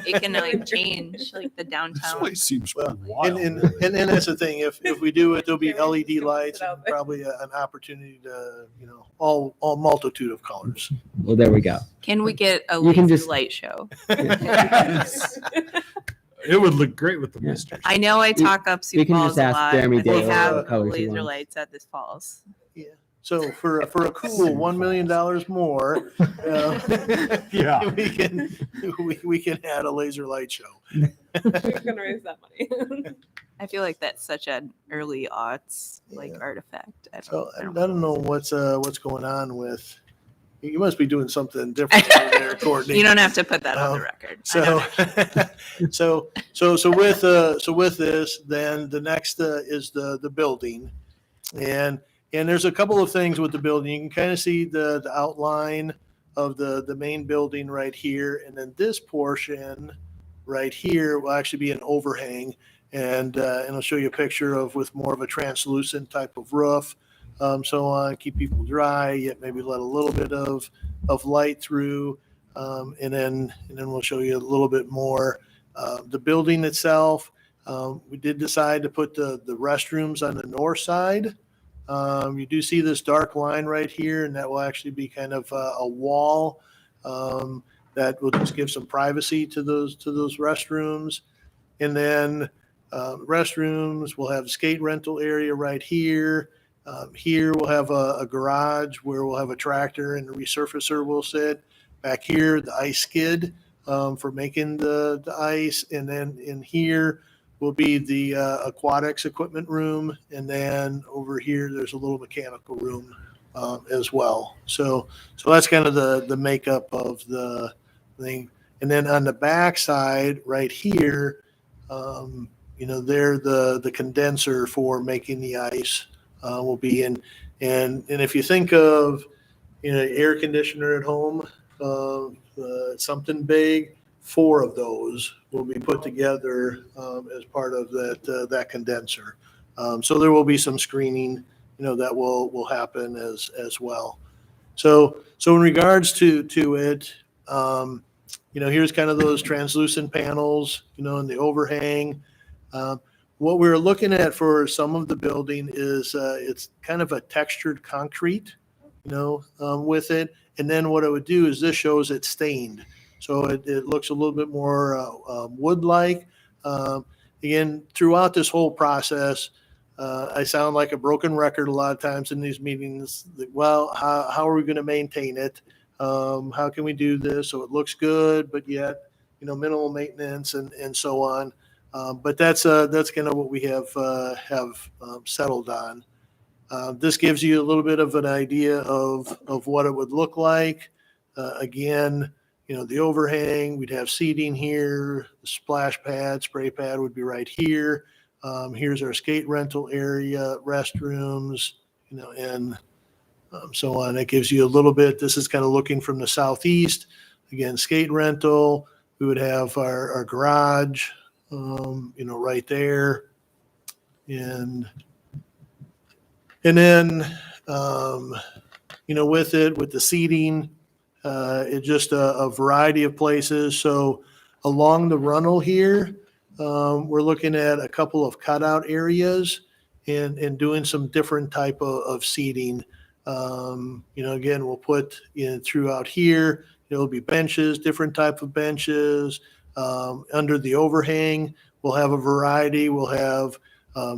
It can like change like the This downtown. place seems Well, pretty wild. And that's the thing. If we do it, there'll be LED lights and probably an opportunity to, all multitude of colors. Well, there we go. Can we get a You can laser just- light show? It would look great with the Yeah. misters. I know I talk up Sioux You can Falls just a ask lot, Jeremy but they Davis have what colors he laser wants. lights at this falls. So for a cool $1 million more, Yeah. we can add a laser light show. Who's gonna raise that money? I feel like that's such an early aughts like Yeah. artifact. So I don't know what's going on with. You must be doing something different over there, Courtney. You don't have to put that on the Um, record. I So, don't know. so with this, then the next is the building, and there's a couple of things with the building. You can kind of see the outline of the main building right here, and then this portion right here will actually be an overhang, and I'll show you a picture with more of a translucent type of roof. So on, keep people dry, yet maybe let a little bit of light through, and then we'll show you a little bit more. The building itself, we did decide to put the restrooms on the north side. You do see this dark line right here, and that will actually be kind of a wall that will just give some privacy to those restrooms. And then restrooms, we'll have a skate rental area right here. Here we'll have a garage where we'll have a tractor and a resurfacer will sit. Back here, the ice skid for making the ice. And then in here will be the aquatics equipment room. And then over here, there's a little mechanical room as well. So that's kind of the makeup of the thing. And then on the back side right here, there the condenser for making the ice will be in. And if you think of, air conditioner at home, something big, 4 of those will be put together as part of that condenser. So there will be some screening, that will happen as well. So in regards to it, here's kind of those translucent panels, and the overhang. What we're looking at for some of the building is it's kind of a textured concrete, with it. And then what it would do is this shows it stained. So it looks a little bit more wood-like. Again, throughout this whole process, I sound like a broken record a lot of times in these meetings. Well, how are we going to maintain it? How can we do this so it looks good, but yet, minimal maintenance and so on. But that's kind of what we have settled on. This gives you a little bit of an idea of what it would look like. Again, the overhang, we'd have seating here, the splash pad, spray pad would be right here. Here's our skate rental area, restrooms, and so on. It gives you a little bit. This is kind of looking from the southeast. Again, skate rental. We would have our garage, right there, and then, with the seating, it's just a variety of places. So along the Runnel here, we're looking at a couple of cutout areas and doing some different type of seating. Again, we'll put in throughout here, there'll be benches, different type of benches. Under the overhang, we'll have a variety. We'll have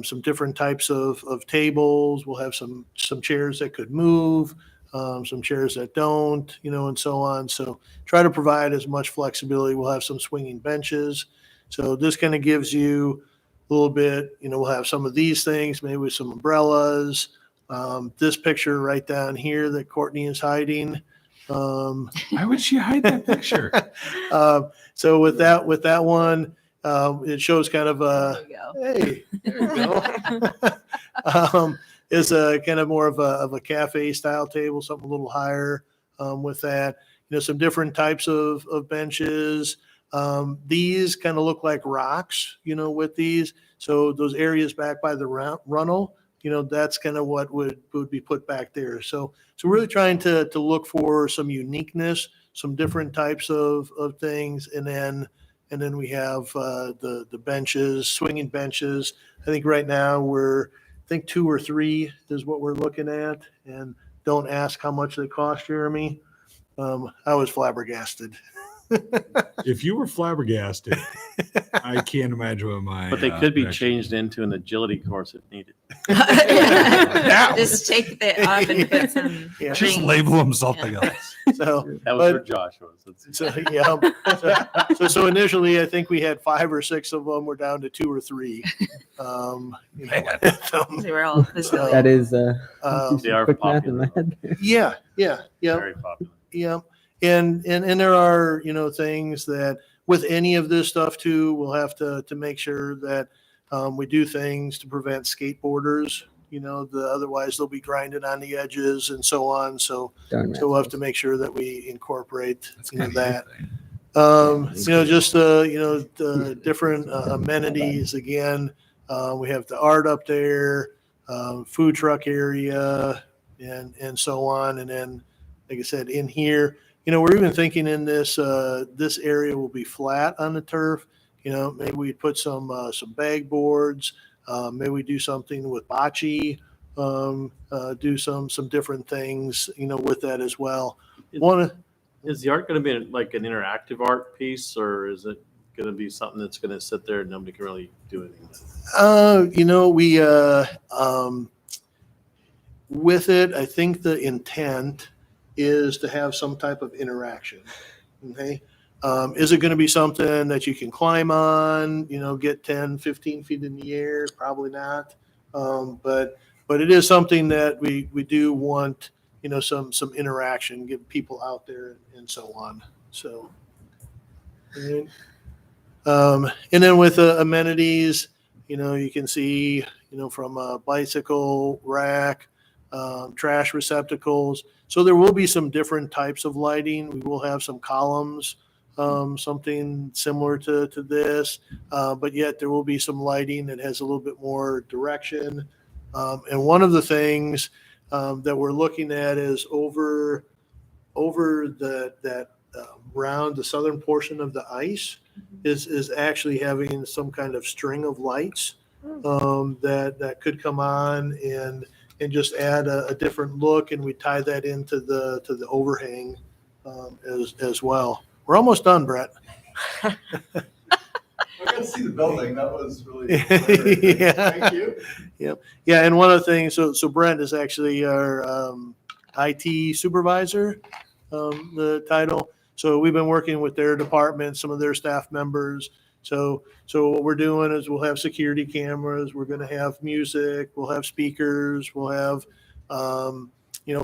some different types of tables. We'll have some chairs that could move, some chairs that don't, and so on. So try to provide as much flexibility. We'll have some swinging benches. So this kind of gives you a little bit, we'll have some of these things, maybe with some umbrellas. This picture right down here that Courtney is hiding. Why would she hide that picture? So with that one, it shows kind of There you go. hey, there you go. Is a kind of more of a cafe style table, something a little higher with that. Some different types of benches. These kind of look like rocks, with these. So those areas back by the Runnel, that's kind of what would be put back there. So really trying to look for some uniqueness, some different types of things. And then we have the benches, swinging benches. I think right now I think 2 or 3 is what we're looking at. And don't ask how much they cost, Jeremy. I was flabbergasted. If you were flabbergasted, I can't imagine what my. But they could be reaction changed into an agility course if needed. Just take that off and put some Yeah. Just rings. label them something Yeah. else. So That was But- where Josh was. So yeah. So initially, I think we had 5 or 6 of them. We're down to 2 or 3. They were all physical. That is Um, do They some are quick math in popular. my head. yeah. Very popular. Yeah. And there are, things that with any of this stuff too, we'll have to make sure that we do things to prevent skateboarders, otherwise they'll be grinded on the edges and so on. So Darn we'll have to make sure that we incorporate, That's kind of that. thing. Just the different amenities. Again, we have the art up there, food truck area, and so on. And then, like I said, in here, we're even thinking in this area will be flat on the turf. Maybe we put some bag boards. Maybe we do something with bocce. Do some different things, with that as well. Is the art going to be like an interactive art piece, or is it going to be something that's going to sit there and nobody can really do anything with? We with it, I think the intent is to have some type of interaction. Okay. Is it going to be something that you can climb on, get 10, 15 feet in the air? Probably not. But it is something that we do want, some interaction, get people out there and so on. So, and then with amenities, you can see, from a bicycle rack, trash receptacles. So there will be some different types of lighting. We will have some columns, something similar to this, but yet there will be some lighting that has a little bit more direction. And one of the things that we're looking at is over that round the southern portion of the ice is actually having some kind of string of lights that could come on and just add a different look, and we tie that into the overhang as well. We're almost done, Brett. I got to see the building. That was really Yeah. Thank you. Yep. Yeah, and one of the things, so Brent is actually our IT supervisor, the title. So we've been working with their department, some of their staff members. So what we're doing is we'll have security cameras. We're going to have music. We'll have speakers. We'll have,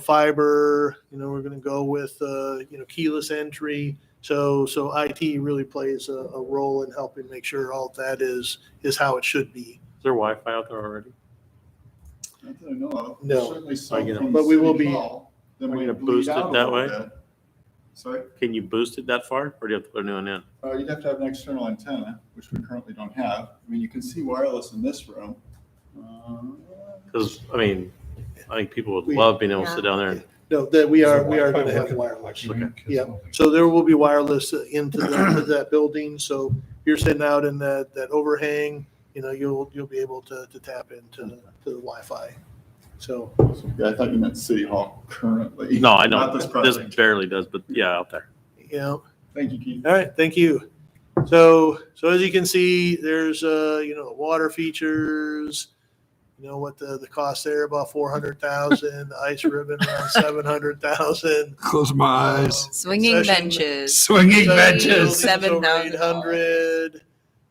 fiber. We're going to go with, keyless entry. So IT really plays a role in helping make sure all of that is how it should be. Is there Wi-Fi out there already? Not that I know of. No. Certainly Are you some gonna- from but we will City be- Hall that are you might gonna bleed boost it out a that little way? bit. Sorry? Can you boost it that far, or do you have to put a new one in? You'd have to have an external antenna, which we currently don't have. I mean, you can see wireless in this room. Because I think people would love being able to sit down there. And, No, that we are going to have wireless. Okay. Yeah. So there will be wireless into that building. So you're sitting out in that overhang, you'll be able to tap into the Wi-Fi. So Yeah, I thought you meant City Hall currently. no, I know Not this this project. barely does, but yeah, out there. yeah. Thank you, Keith. All right. Thank you. So as you can see, there's water features. What the cost there, about 400,000. The ice ribbon around 700,000. Close my eyes. Swinging Concession- benches. Swinging benches. 7,800.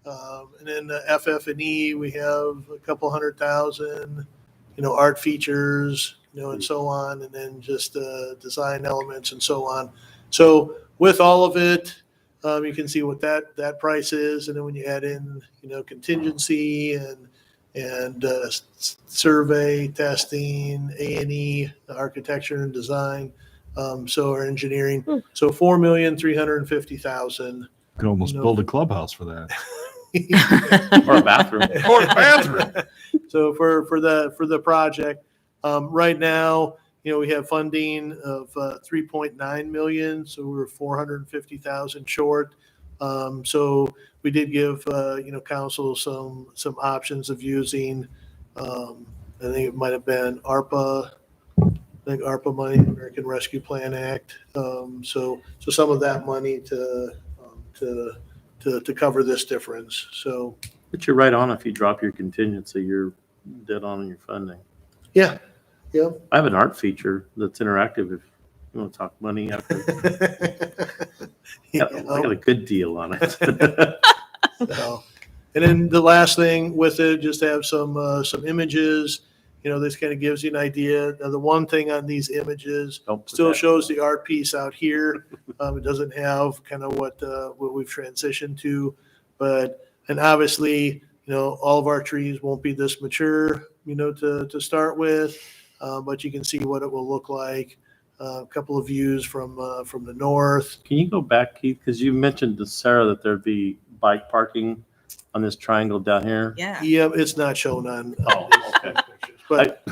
And then the FF&E, we have a couple 100,000. Art features, and so on, and then just design elements and so on. So with all of it, you can see what that price is, and then when you add in, contingency and survey, testing, A&E, architecture and design, so our engineering, so 4,350,000. Could almost build a clubhouse for that. Or a bathroom. Or a bathroom. So for the project, right now, we have funding of 3.9 million, so we're 450,000 short. So we did give council some options of using. I think it might have been ARPA. I think ARPA money, American Rescue Plan Act. So some of that money to cover this difference. So But you're right on. If you drop your contingency, you're dead on in your funding. yeah. I have an art feature that's interactive. If you want to talk money after, I got a good deal on it. So, and then the last thing with it, just have some images. This kind of gives you an idea. Now, the one thing on these images still shows the art piece out here. It doesn't have kind of what we've transitioned to, and obviously, all of our trees won't be this mature, to start with, but you can see what it will look like. A couple of views from the north. Can you go back, Keith? Because you mentioned to Sarah that there'd be bike parking on this triangle down here. Yeah. Yeah, it's not shown on. Oh, okay.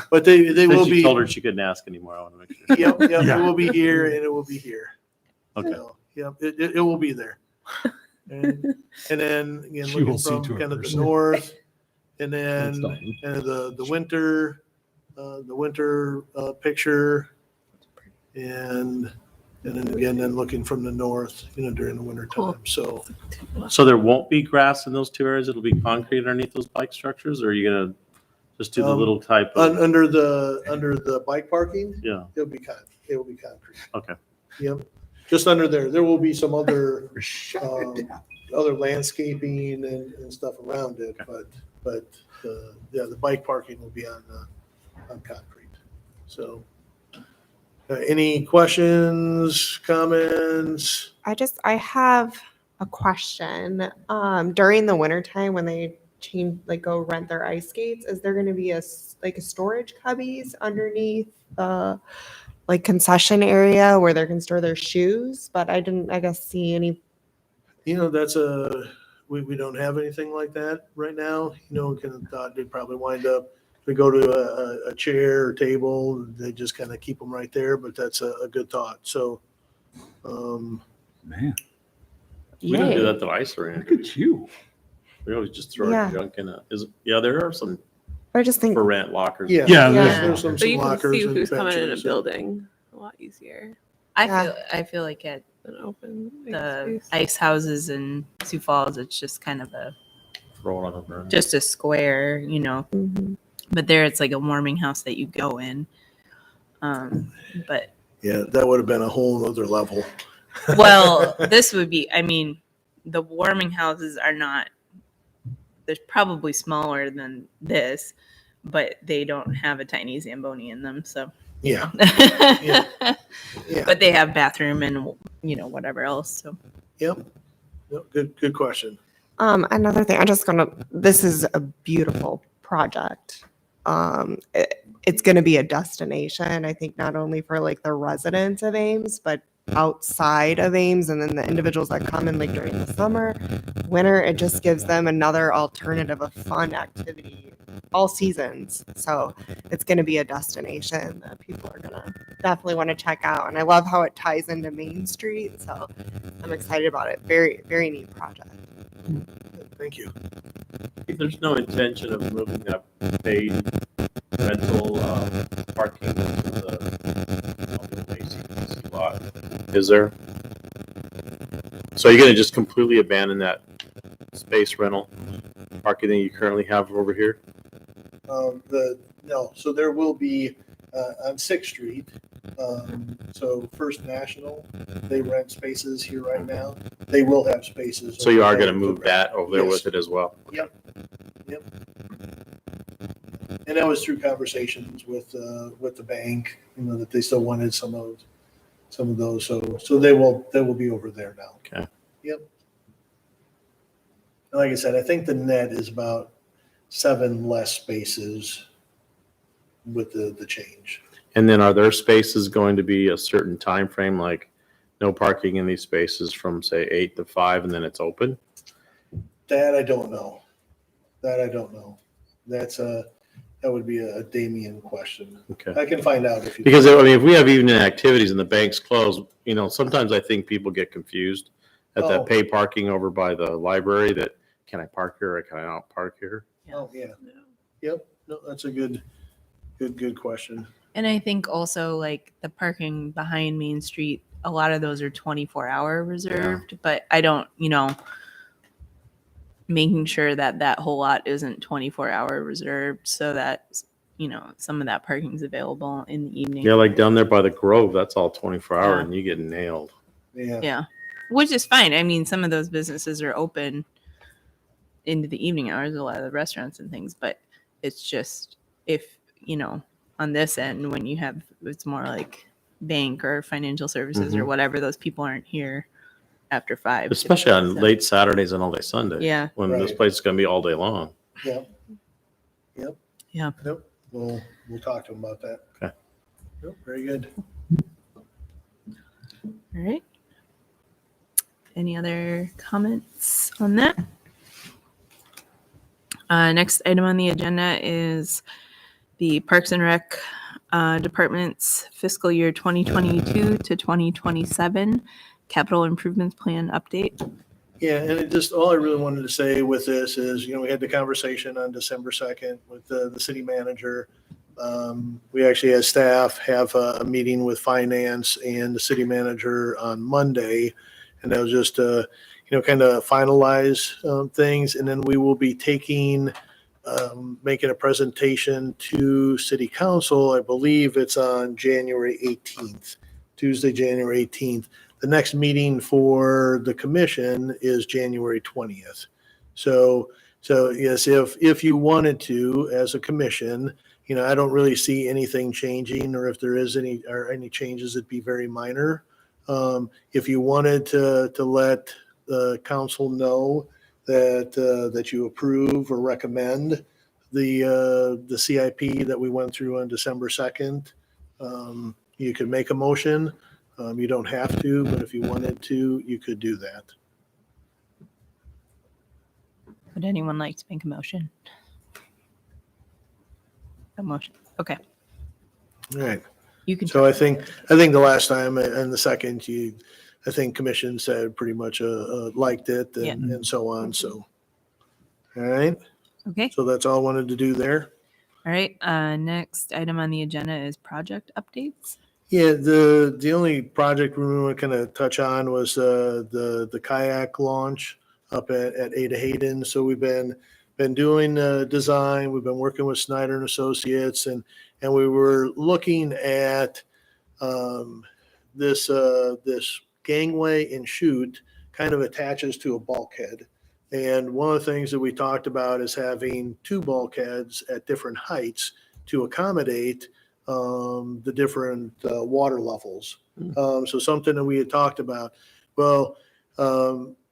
But they will Since be. you told her she couldn't ask anymore. I want to make sure. Yep, Yeah. it will be here and it will be here. Okay. So, yep, it will be there. And then again, She looking will see from to it kind of the herself. north, and then It's done. kind of the winter picture, and And then again, then looking from the north, during the winter time. Cool. So there won't be grass in those two areas? It'll be concrete underneath those bike structures, or are you gonna just do the little type of? Under the bike parking, Yeah, it'll be concrete. okay. Yep. Just under there. There will be some other, other landscaping and stuff around it, but the bike parking will be on concrete. So, any questions, comments? I have a question. During the winter time when they go rent their ice skates, is there going to be a storage cubbies underneath the concession area where they can store their shoes? But I didn't, I guess, see any. That's we don't have anything like that right now. Kind of thought they'd probably wind up, they go to a chair or table, they just kind of keep them right there, but that's a good thought. So, Man, We don't do that to ice or look anything. at you. We always just throw Yeah. junk in it. There are some I just think. for rent lockers. yeah, Yeah, there's some So you can lockers see and who's coming in a benches. building a lot easier I feel like at than open the space. ice houses in Sioux Falls, it's just kind of Throw it on the ground. just a square, Mhm. but there it's like a warming house that you go in. But Yeah, that would have been a whole other level. well, this would be, the warming houses are not, they're probably smaller than this, but they don't have a tiny Zamboni in them. So, Yeah. Yeah. but they have bathroom and, whatever else. So, Yep. Yep. Good question. Another thing, this is a beautiful project. It's going to be a destination, I think, not only for the residents of Ames, but outside of Ames, and then the individuals that come in during the summer, winter. It just gives them another alternative of fun activity all seasons. So it's going to be a destination that people are going to definitely want to check out. And I love how it ties into Main Street. So I'm excited about it. Very, very neat project. Thank you. There's no intention of moving that paid rental parking to the AC lot, is there? So you're gonna just completely abandon that space rental parking that you currently have over here? No, so there will be on 6th Street. So First National, they rent spaces here right now. They will have spaces. So you over are there gonna move to that over there Yes. with it as well? Yep. And that was through conversations with the bank, that they still wanted some of those. So they will be over there now. Okay. Yep. And like I said, I think the net is about 7 less spaces with the change. And then are there spaces going to be a certain time frame, like no parking in these spaces from say 8 to 5 and then it's open? That I don't know. That would be a Damien question. Okay. I can find out if you. Because if we have evening activities and the bank's closed, sometimes I think people get confused at Oh. that pay parking over by the library that, can I park here or can I not park here? Oh, yeah. Yep. No, that's a good question. and I think also the parking behind Main Street, a lot of those are 24-hour reserved, but I don't, making sure that whole lot isn't 24-hour reserved so that, some of that parking's available in the evening. Yeah, like down there by the Grove, that's all 24 hour Yeah. and you get nailed. Yeah. Yeah. Which is fine. Some of those businesses are open into the evening hours, a lot of the restaurants and things, but it's just if, on this end, when you have, it's more like bank or financial services or whatever, those people aren't here after 5. Especially on So, late Saturdays and all day Sunday. Yeah. When this Right. place is going to be all day long. Yep. Yeah. Yep. We'll talk to them about that. Okay. Yep, very good. All right. Any other comments on that? Next item on the agenda is the Parks and Rec Department's fiscal year 2022 to 2027 capital improvements plan update. Yeah, and all I really wanted to say with this is, we had the conversation on December 2nd with the city manager. We actually, as staff, have a meeting with finance and the city manager on Monday. And that was just to, kind of finalize things. And then we will be making a presentation to city council. I believe it's on January 18th, Tuesday, January 18th. The next meeting for the commission is January 20th. So yes, if you wanted to, as a commission, I don't really see anything changing, or if there is any changes, it'd be very minor. If you wanted to let the council know that you approve or recommend the CIP that we went through on December 2nd, you could make a motion. You don't have to, but if you wanted to, you could do that. Would anyone like to make a motion? A motion. Okay. All right. You can. So I think the last time and the second, I think commission said pretty much liked it and so on. So, all right. Okay. So that's all I wanted to do there. All right. Next item on the agenda is project updates. Yeah, the only project we want to kind of touch on was the kayak launch up at Ada Hayden. So we've been doing design. We've been working with Snyder and Associates, and we were looking at this gangway and chute kind of attaches to a bulkhead. And one of the things that we talked about is having two bulkheads at different heights to accommodate the different water levels. So something that we had talked about. Well,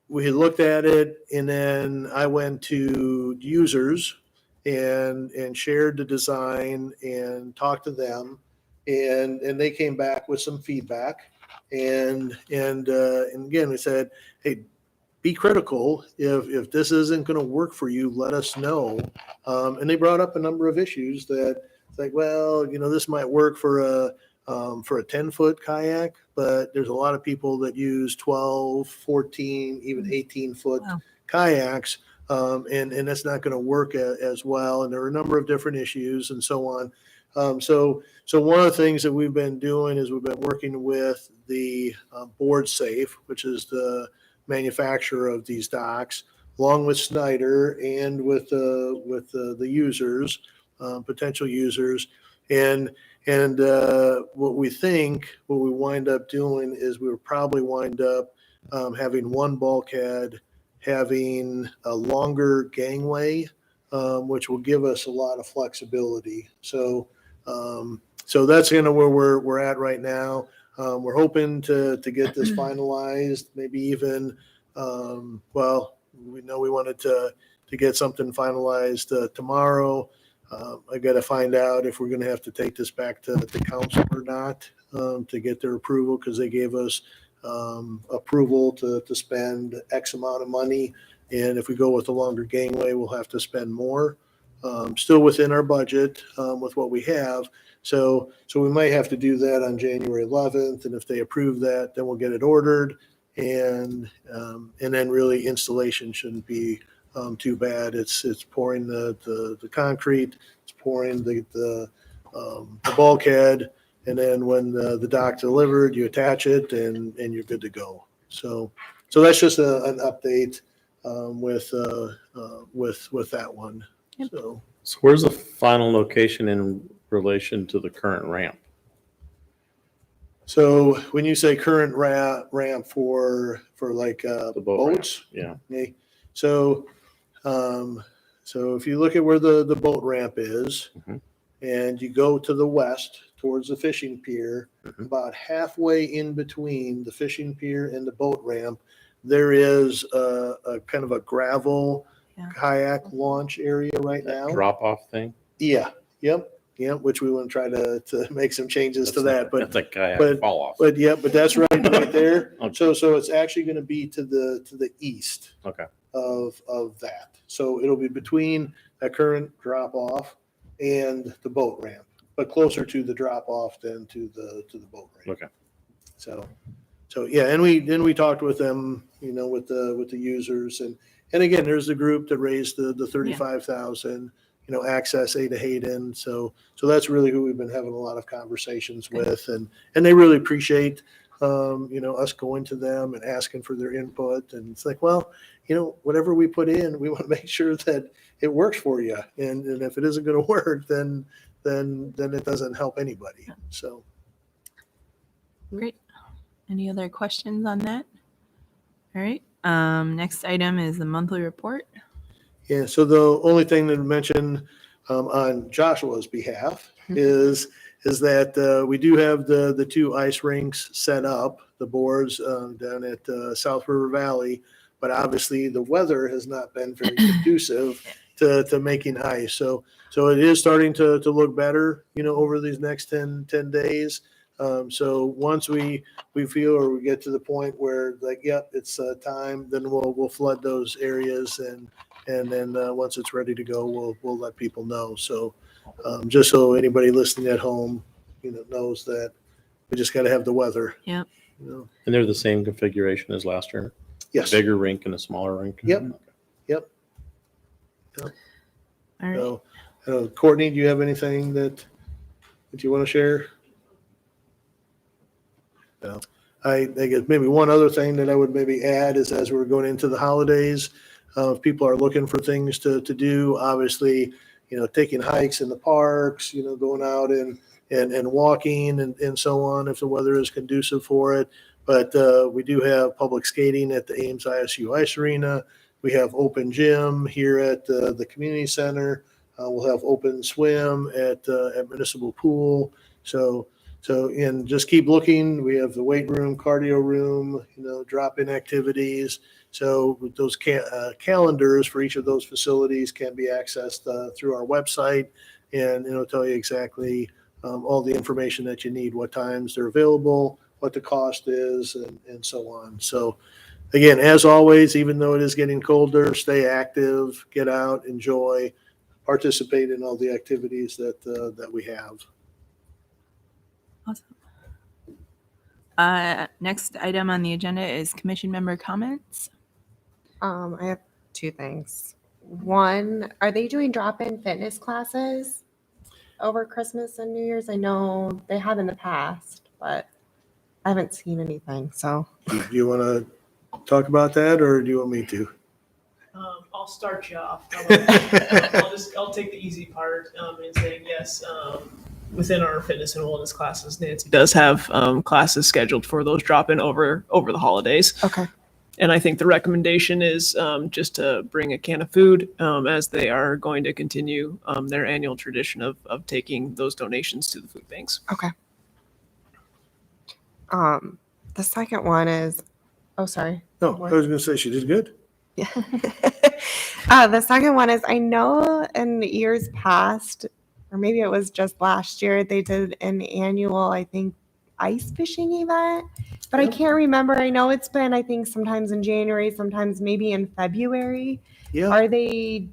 we had looked at it, and then I went to users and shared the design and talked to them, and they came back with some feedback. And again, we said, hey, be critical. If this isn't going to work for you, let us know. And they brought up a number of issues that it's like, well, this might work for a 10-foot kayak, but there's a lot of people that use 12, 14, even 18-foot kayaks, and that's not going to work as well. And there are a number of different issues and so on. So one of the things that we've been doing is we've been working with the Board Safe, which is the manufacturer of these docks, along with Snyder and with the users, potential users, and what we wind up doing is we'll probably wind up having one bulkhead, having a longer gangway, which will give us a lot of flexibility. So that's kind of where we're at right now. We're hoping to get this finalized, maybe even, we know we wanted to get something finalized tomorrow. I got to find out if we're going to have to take this back to the council or not to get their approval, because they gave us approval to spend X amount of money. And if we go with the longer gangway, we'll have to spend more. Still within our budget with what we have. So we might have to do that on January 11th. And if they approve that, then we'll get it ordered. And then really installation shouldn't be too bad. It's pouring the concrete, it's pouring the bulkhead, and then when the dock's delivered, you attach it and you're good to go. So that's just an update with that one. Yep. So where's the final location in relation to the current ramp? So when you say current ramp for like The boat boats, ramp, okay. So if you look at where the boat ramp is, Mhm. and you go to the west towards the fishing pier, Mhm. about halfway in between the fishing pier and the boat ramp, there is a kind of a gravel kayak launch area right now. Drop off thing? Yeah. Yep. Which we want to try to make some changes to that, but That's a kayak but- fall off. but that's right there. Okay. So it's actually going to be to the east Okay. of that. So it'll be between that current drop off and the boat ramp, but closer to the drop off than to the boat ramp. Okay. So yeah, and we talked with them, with the users, and again, there's the group that raised the 35,000. access Ada Hayden. So that's really who we've been having a lot of conversations with, and they really appreciate, us going to them and asking for their input. And it's like, well, whatever we put in, we want to make sure that it works for you. And if it isn't going to work, then it doesn't help anybody. So. Great. Any other questions on that? All right. Next item is the monthly report. Yeah, so the only thing to mention on Joshua's behalf is that we do have the 2 ice rinks set up, the boards down at South River Valley, but obviously the weather has not been very conducive to making ice. So it is starting to look better, over these next 10 days. So once we feel, or we get to the point where it's time, then we'll flood those areas, and then once it's ready to go, we'll let people know. So just so anybody listening at home, knows that we just got to have the weather. Yep. And they're the same configuration as last year? Yes. Bigger rink and a smaller rink? Yep. All right. So, Courtney, do you have anything that you want to share? No. I guess maybe one other thing that I would maybe add is, as we're going into the holidays, if people are looking for things to do, obviously, taking hikes in the parks, going out and walking and so on, if the weather is conducive for it. But we do have public skating at the Ames ISU Ice Arena. We have open gym here at the community center. We'll have open swim at Municipal Pool. So and just keep looking. We have the weight room, cardio room, drop-in activities. So those calendars for each of those facilities can be accessed through our website, and it'll tell you exactly all the information that you need, what times they're available, what the cost is, and so on. So again, as always, even though it is getting colder, stay active, get out, enjoy, participate in all the activities that we have. Awesome. Next item on the agenda is commission member comments. I have 2 things. One, are they doing drop-in fitness classes over Christmas and New Year's? I know they have in the past, but I haven't seen anything. So Do you want to talk about that, or do you want me to? I'll start you off. I'll take the easy part in saying yes. Within our fitness and wellness classes, Nancy does have classes scheduled for those drop-in over the holidays. okay. And I think the recommendation is just to bring a can of food, as they are going to continue their annual tradition of taking those donations to the food banks. Okay. The second one is, oh, sorry. No, I was going to say she did good. Yeah. The second one is, I know in years past, or maybe it was just last year, they did an annual, I think, ice fishing event, but I can't remember. I know it's been, I think, sometimes in January, sometimes maybe in February. Yeah. Are they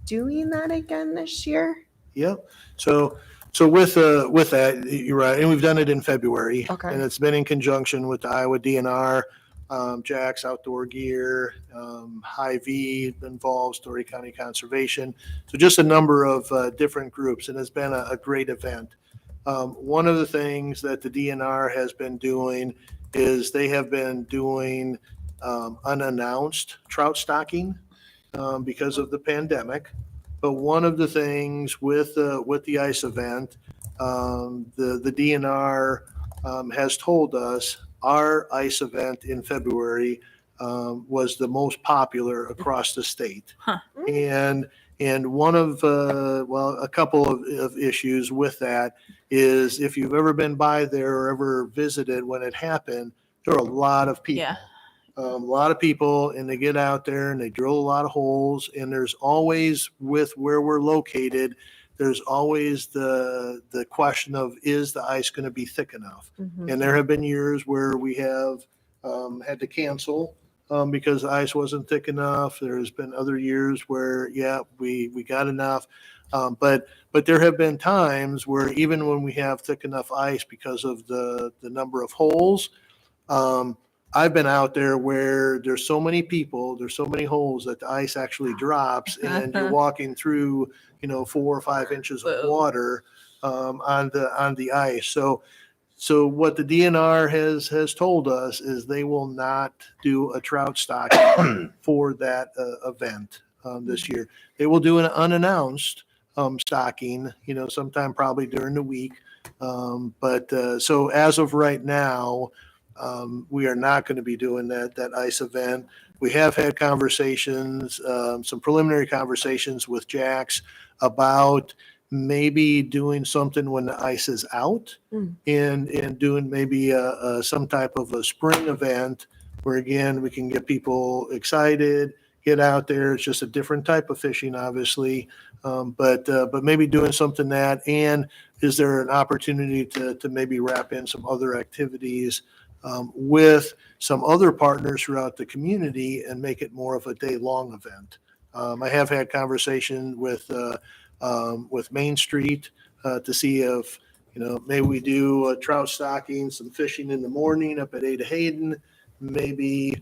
doing that again this year? Yep. So with that, you're right, and we've done it in February. Okay. And it's been in conjunction with the Iowa DNR, Jack's Outdoor Gear, Hy-Vee involved, Story County Conservation. So just a number of different groups, and it's been a great event. One of the things that the DNR has been doing is they have been doing unannounced trout stocking because of the pandemic. But one of the things with the ice event, the DNR has told us our ice event in February was the most popular across the state. Huh. And one of a couple of issues with that is, if you've ever been by there or ever visited when it happened, there are a lot of people. Yeah. A lot of people, and they get out there and they drill a lot of holes, and there's always, with where we're located, there's always the question of, is the ice going to be thick enough? Mm-hmm. And there have been years where we have had to cancel because the ice wasn't thick enough. There's been other years where, we got enough. But there have been times where, even when we have thick enough ice because of the number of holes, I've been out there where there's so many people, there's so many holes that the ice actually drops and you're walking through, 4 or 5 inches of Whoa. water on the ice. So what the DNR has told us is they will not do a trout stocking for that event this year. They will do an unannounced stocking, sometime probably during the week. But so as of right now, we are not going to be doing that ice event. We have had conversations, some preliminary conversations with Jax about maybe doing something when the ice is out and doing maybe some type of a spring event where, again, we can get people excited, get out there. It's just a different type of fishing, obviously. But maybe doing something that, and is there an opportunity to maybe wrap in some other activities with some other partners throughout the community and make it more of a day-long event? I have had conversation with Main Street to see if, maybe we do a trout stocking, some fishing in the morning up at Ada Hayden. Maybe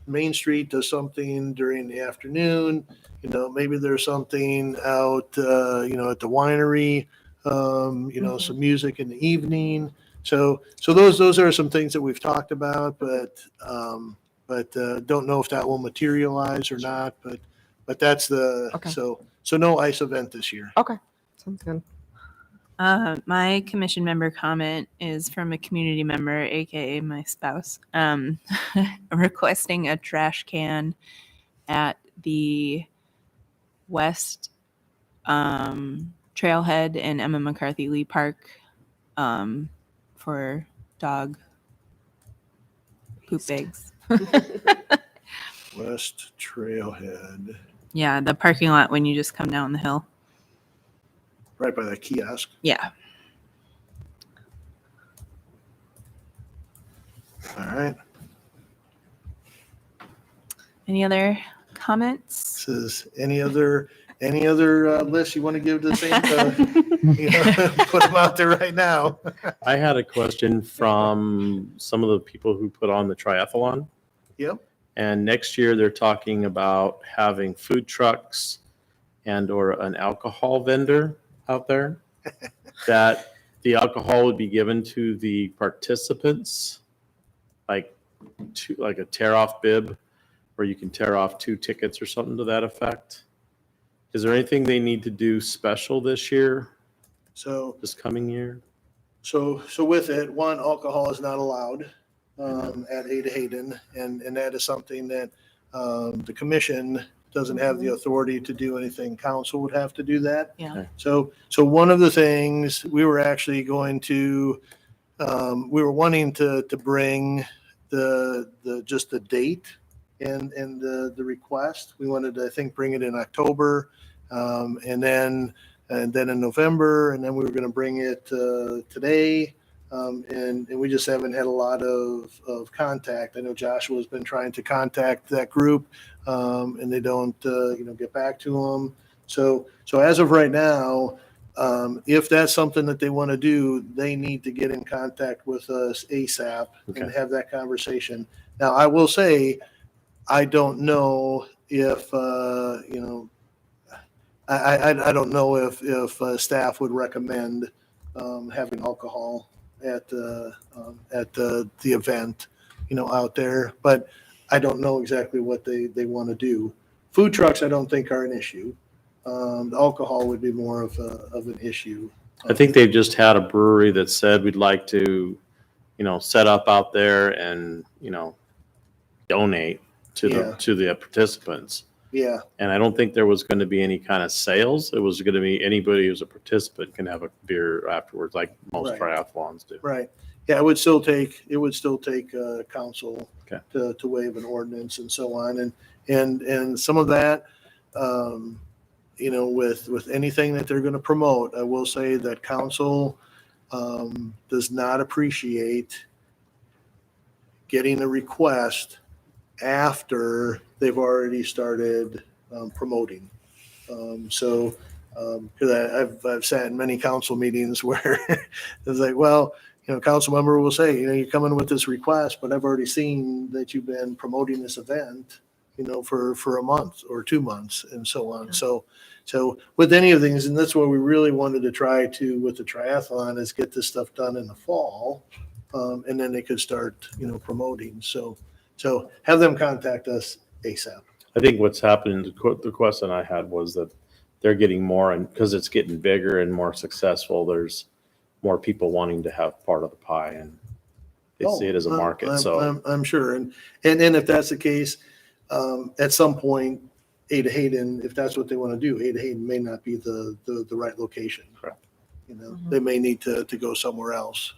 Main Street does something during the afternoon. Maybe there's something out, at the winery, some music in the evening. So those are some things that we've talked about, but don't know if that will materialize or not. But that's the Okay. So no ice event this year. Okay, sounds good. My commission member comment is from a community member, aka my spouse, requesting a trash can at the west trailhead in Emma McCarthy Lee Park for dog poop bags. West Trailhead, Yeah, the parking lot when you just come down the hill. right by that kiosk. Yeah. All right. Any other comments? This is any other list you want to give to the same? Put them out there right now. I had a question from some of the people who put on the triathlon. Yep. And next year they're talking about having food trucks and or an alcohol vendor out there that the alcohol would be given to the participants, like a tear off bib where you can tear off 2 tickets or something to that effect. Is there anything they need to do special this year, this coming year? So with it, one, alcohol is not allowed at Ada Hayden, and that is something that the commission doesn't have the authority to do anything. Council would have to do that. Yeah. Okay. So one of the things we were actually going to, we were wanting to bring just the date and the request. We wanted to, I think, bring it in October, and then in November, and then we were going to bring it today. And we just haven't had a lot of contact. I know Joshua's been trying to contact that group, and they don't, get back to them. So as of right now, if that's something that they want to do, they need to get in contact with us ASAP and have that conversation. Now, I will say, I don't know if, I don't know if staff would recommend having alcohol at the event, out there, but I don't know exactly what they want to do. Food trucks, I don't think are an issue. The alcohol would be more of an issue. I think they've just had a brewery that said we'd like to, set up out there and, donate to the participants. Yeah. And I don't think there was going to be any kind of sales. It was going to be anybody who's a participant can have a beer afterwards, like most triathlons do. Right. Yeah, it would still take council Okay. to waive an ordinance and so on. And some of that, with anything that they're going to promote, I will say that council does not appreciate getting a request after they've already started promoting. Because I've sat in many council meetings where it's like, well, council member will say, you're coming with this request, but I've already seen that you've been promoting this event, for a month or 2 months and so on. So with any of things, and that's what we really wanted to try to with the triathlon is get this stuff done in the fall. And then they could start, promoting. So have them contact us ASAP. I think what's happening, the question I had was that they're getting more, and because it's getting bigger and more successful, there's more people wanting to have part of the pie, and they see it as a market. I'm sure. And if that's the case, at some point, Ada Hayden, if that's what they want to do, Ada Hayden may not be the right location. Correct. They may need to go somewhere else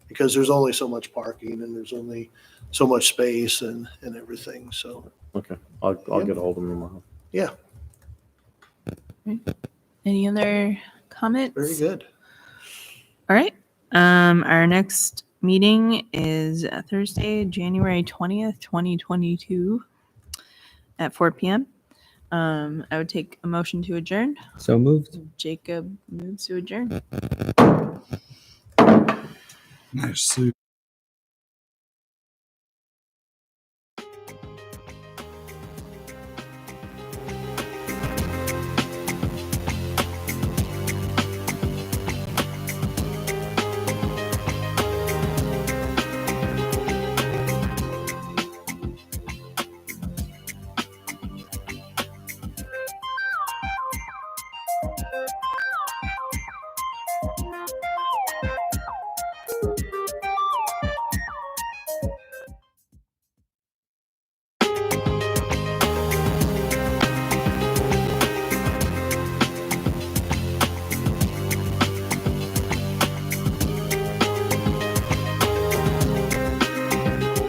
because there's only so much parking and there's only so much space and everything. So, Okay, I'll get a hold of them tomorrow. yeah, Any other comments? very good. All right. Our next meeting is Thursday, January 20th, 2022 at 4 p.m. I would take a motion to adjourn. So moved. Jacob moves to adjourn. Nice.